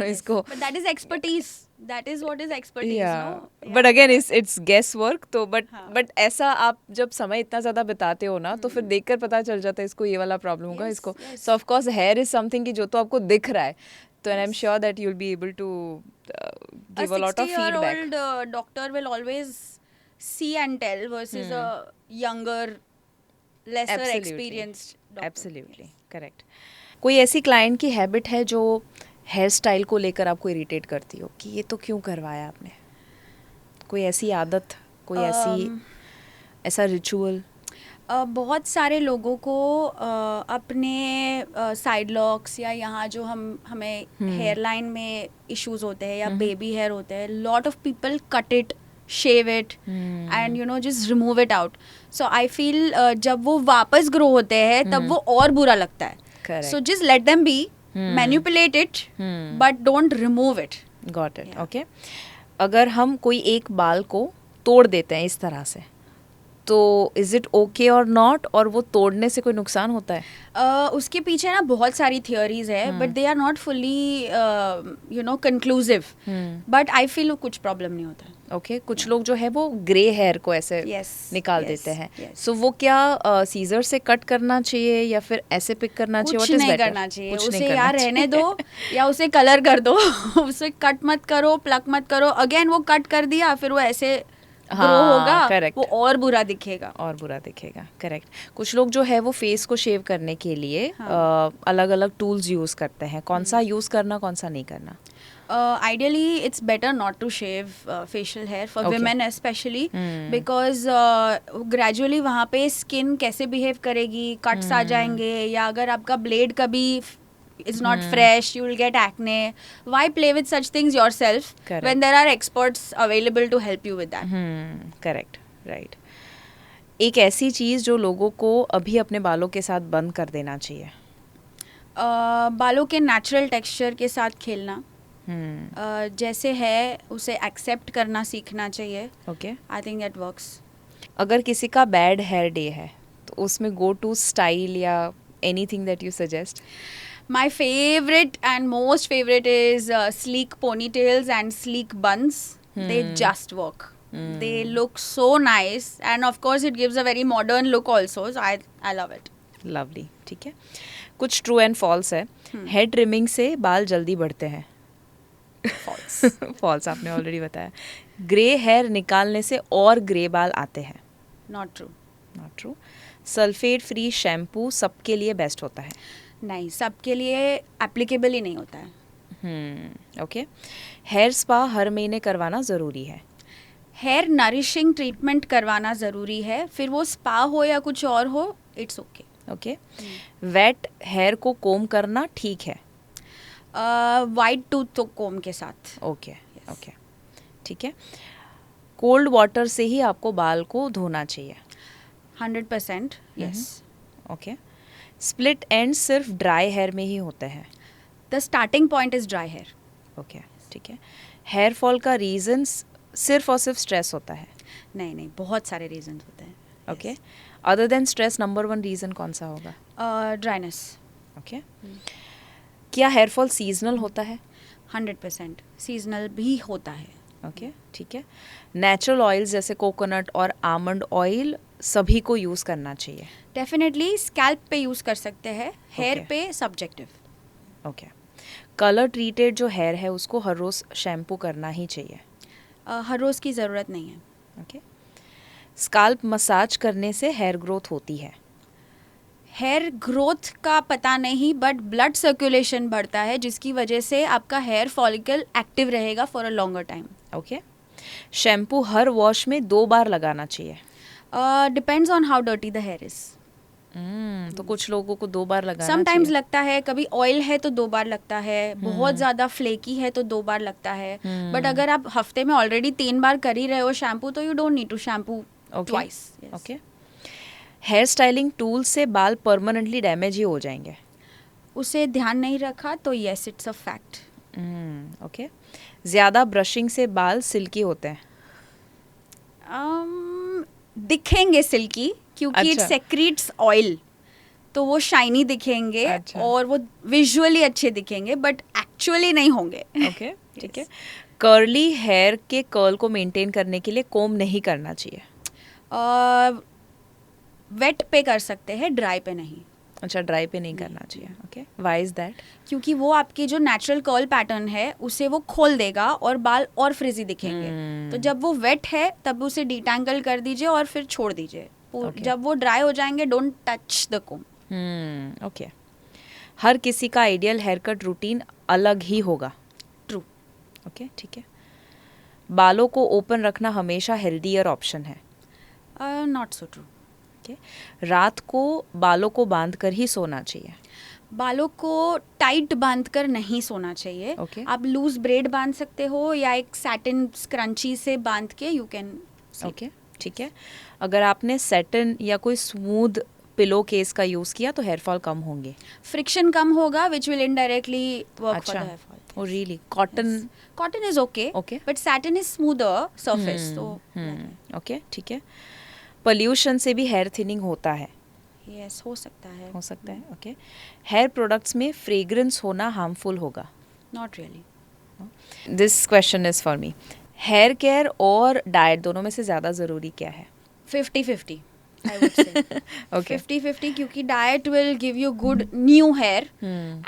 इसको. But that is expertise. That is what is expertise, no? But again it's guess work. तो बट ऐसा आप जब समय इतना ज़्यादा बिताते हो ना, तो फिर देखकर पता चल जाता है इसको ये वाला प्रॉब्लम होगा. इसको. So of course hair is something कि जो तो आपको दिख रहा है, तो and I am sure that you will be able to give a lot of feedback. A 60-year-old doctor will always see and tell versus a younger, lesser experienced doctor. Absolutely. Correct. कोई ऐसी क्लाइंट की हैबिट है जो हेयर स्टाइल को लेकर आपको इरिटेट करती हो कि ये तो क्यों करवाया आपने? कोई ऐसी आदत, कोई ऐसा रिचुअल? बहुत सारे लोगों को अपने साइड लॉक्स या यहाँ जो हमें हेयर लाइन में इश्यूज होते हैं या बेबी हेयर होते हैं, lot of people cut it, shave it and just remove it out. So I feel जब वो वापस ग्रो होते हैं तब वो और बुरा लगता है. So just let them be, manipulate it but don't remove it. Got it. Okay. अगर हम कोई एक बाल को तोड़ देते हैं इस तरह से, तो इज़ इट ओके और नॉट, और वो तोड़ने से कोई नुकसान होता है? उसके पीछे ना बहुत सारी थियोरीज है, but they are not fully conclusive, but I feel कुछ प्रॉब्लम नहीं होता है। ओके, कुछ लोग जो है वो ग्रे हेयर को ऐसे निकाल देते हैं, सो वो क्या सीजर से कट करना चाहिए या फिर ऐसे पिक करना चाहिए? कुछ नहीं करना चाहिए, उसे यार रहने दो या उसे कलर कर दो उसे कट मत करो, प्लक मत करो। अगेन वो कट कर दिया फिर वो ऐसे ग्रो होगा, correct. वो और बुरा दिखेगा। करेक्ट। कुछ लोग जो है वो फेस को शेव करने के लिए अलग अलग टूल्स यूज करते हैं, कौन सा यूज करना, कौन सा नहीं करना? Ideally it's better not to shave facial hair for women especially, because gradually वहाँ पे skin कैसे behave करेगी, cuts आ जाएंगे, या अगर आपका blade कभी is not fresh, you will get acne. Why play with such things yourself when there are experts available to help you with that? Correct, right. एक ऐसी चीज़ जो लोगों को अभी अपने बालों के साथ बंद कर देना चाहिए? बालों के नेचुरल टेक्सचर के साथ खेलना, जैसे है उसे एक्सेप्ट करना सीखना चाहिए। Okay, I think that works. अगर किसी का बैड हेयर डे है तो उसमें गो टू स्टाइल या anything that you suggest? My favorite and most favorite is sleek ponytails and sleek buns. They just work. They look so nice, and of course it gives a very modern look also. So I love it. Lovely, ठीक है। कुछ ट्रू एंड फॉल्स है। हेयर ट्रिमिंग से बाल जल्दी बढ़ते हैं। False. फॉल्स आपने ऑलरेडी बताया। ग्रे हेयर निकालने से और ग्रे बाल आते हैं। Not true. Not true. Sulphate free shampoo सबके लिए बेस्ट होता है? नहीं, सबके लिए एप्लीकेबल ही नहीं होता है। ओके। हेयर स्पा हर महीने करवाना ज़रूरी है? हेयर नरिशिंग ट्रीटमेंट करवाना ज़रूरी है, फिर वो स्पा हो या कुछ और हो, it's okay. Okay. Wait hair को कोम करना ठीक है? वाइट टूथ तो कोम के साथ। ओके, ओके, ठीक है। कोल्ड वाटर से ही आपको बाल को धोना चाहिए? 100% यस। ओके। स्प्लिट एंड सिर्फ ड्राई हेयर में ही होते हैं? The starting point is dry hair. Okay, ठीक है। हेयर फॉल का रीज़न सिर्फ और सिर्फ स्ट्रेस होता है? नहीं, बहुत सारे रीजंस होते हैं। Okay. Other than stress number 1 reason कौन सा होगा? ड्राइनेस। ओके। क्या हेयर फॉल सीजनल होता है? 100% सीजनल भी होता है। ओके, ठीक है। नेचुरल ऑयल्स जैसे कोकोनट और आमंड ऑयल सभी को यूज़ करना चाहिए? डेफिनेटली स्कैल्प पे यूज़ कर सकते हैं, हेयर Okay. पे सब्जेक्टिव। ओके। कलर ट्रीटेड जो हेयर है उसको हर रोज़ शैम्पू करना ही चाहिए? हर रोज़ की ज़रूरत नहीं है। ओके। स्काल्प मसाज करने से हेयर ग्रोथ होती है? हेयर ग्रोथ का पता नहीं, बट ब्लड सर्कुलेशन बढ़ता है, जिसकी वजह से आपका हेयर फॉलिकल एक्टिव रहेगा for a longer time. Okay. Shampoo her wash में 2 बार लगाना चाहिए? Depends on how dirty the here is. तो कुछ लोगों को 2 बार लगाना समटाइम्स चाहिए? लगता है, कभी ऑयल है तो 2 बार लगता है, बहुत ज़्यादा फ्लेकी है तो 2 बार लगता है, बट अगर आप हफ्ते में ऑलरेडी 3 बार कर ही रहे हो शैम्पू, तो you don't need to shampoo twice. Okay. Hair styling tool से बाल परमानेंटली डैमेज ही हो जाएंगे? उसे ध्यान नहीं रखा तो yes, it's a fact. Okay. ज़्यादा ब्रशिंग से बाल सिल्की होते हैं? दिखेंगे सिल्की, क्योंकि इट अच्छा। सेक्रीट्स ऑयल, तो वो शाइनी दिखेंगे। अच्छा। और वो विजुअली अच्छे दिखेंगे, बट एक्चुअली नहीं होंगे। ओके, ठीक है। कर्ली हेयर के कर्ल को मेंटेन करने के लिए कोम नहीं करना चाहिए? वेट पे कर सकते हैं, ड्राई पे नहीं। अच्छा, ड्राई पे नहीं करना चाहिए। Okay, why is that? क्योंकि वो आपकी जो नेचुरल कर्ल पैटर्न है उसे वो खोल देगा और बाल और फ्रिजी दिखेंगे। तो जब वो वेट है तब उसे डिटैंगल कर दीजिए और फिर छोड़ दीजिए। Okay. जब वो ड्राई हो जाएंगे, don't touch the comb. Okay. हर किसी का आइडियल हेयर कट रूटीन अलग ही होगा? ट्रू। ओके, ठीक है। बालों को ओपन रखना हमेशा हेल्दीयर ऑप्शन है? Not so true. ओके। रात को बालों को बांध कर ही सोना चाहिए? बालों को टाइट बांध कर नहीं सोना चाहिए। Okay. आप लूज ब्रेड बांध सकते हो या एक सैटिन स्क्रंची से बांध के यू कैन। ओके, ठीक है। अगर आपने सैटिन या कोई स्मूथ पिलो केस का यूज़ किया तो हेयर फॉल कम होंगे? फ्रिक्शन कम होगा, which will indirectly work for the hair fall. Oh really? Cotton is okay, Okay. But satin is smoother surface. तो ओके, ठीक है। पोल्यूशन से भी हेयर थिनिंग होता है? यस, हो सकता है. हो सकता है, ओके. हेयर प्रोडक्ट्स में फ्रेग्रेंस होना हार्मफुल होगा? Not really. This question is for me. Hair care और डाइट दोनों में से ज़्यादा ज़रूरी क्या है? 50-50 I would say. Okay. 50-50 क्योंकि diet will give you good new hair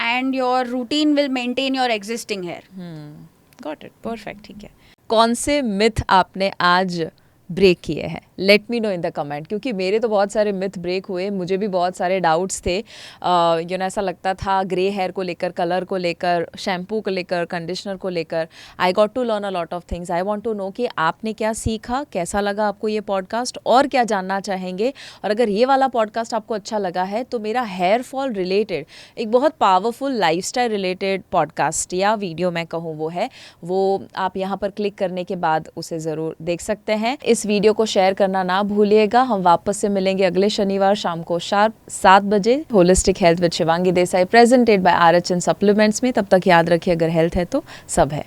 and your routine will maintain your existing hair. Got it, perfect, ठीक है. कौन से मिथ आपने आज ब्रेक किए हैं? Let me know in the comment, क्योंकि मेरे तो बहुत सारे मिथ ब्रेक हुए. मुझे भी बहुत सारे डाउट्स थे. ऐसा लगता था ग्रे हेयर को लेकर, कलर को लेकर, शैम्पू को लेकर, कंडीशनर को लेकर. I got to learn a lot of things. I want to know कि आपने क्या सीखा, कैसा लगा आपको ये पॉडकास्ट, और क्या जानना चाहेंगे. और अगर ये वाला पॉडकास्ट आपको अच्छा लगा है तो मेरा हेयर फॉल रिलेटेड एक बहुत पावरफुल लाइफस्टाइल रिलेटेड पॉडकास्ट या वीडियो मैं कहूँ वो आप यहाँ पर क्लिक करने के बाद उसे ज़रूर देख सकते हैं. इस वीडियो को शेयर करना ना भूलिएगा. हम वापस से मिलेंगे अगले शनिवार शाम को शार्प 7 बजे holistic health with Shivangi Desai presented by RH supplements में. तब तक याद रखिए, अगर हेल्थ है तो सब है.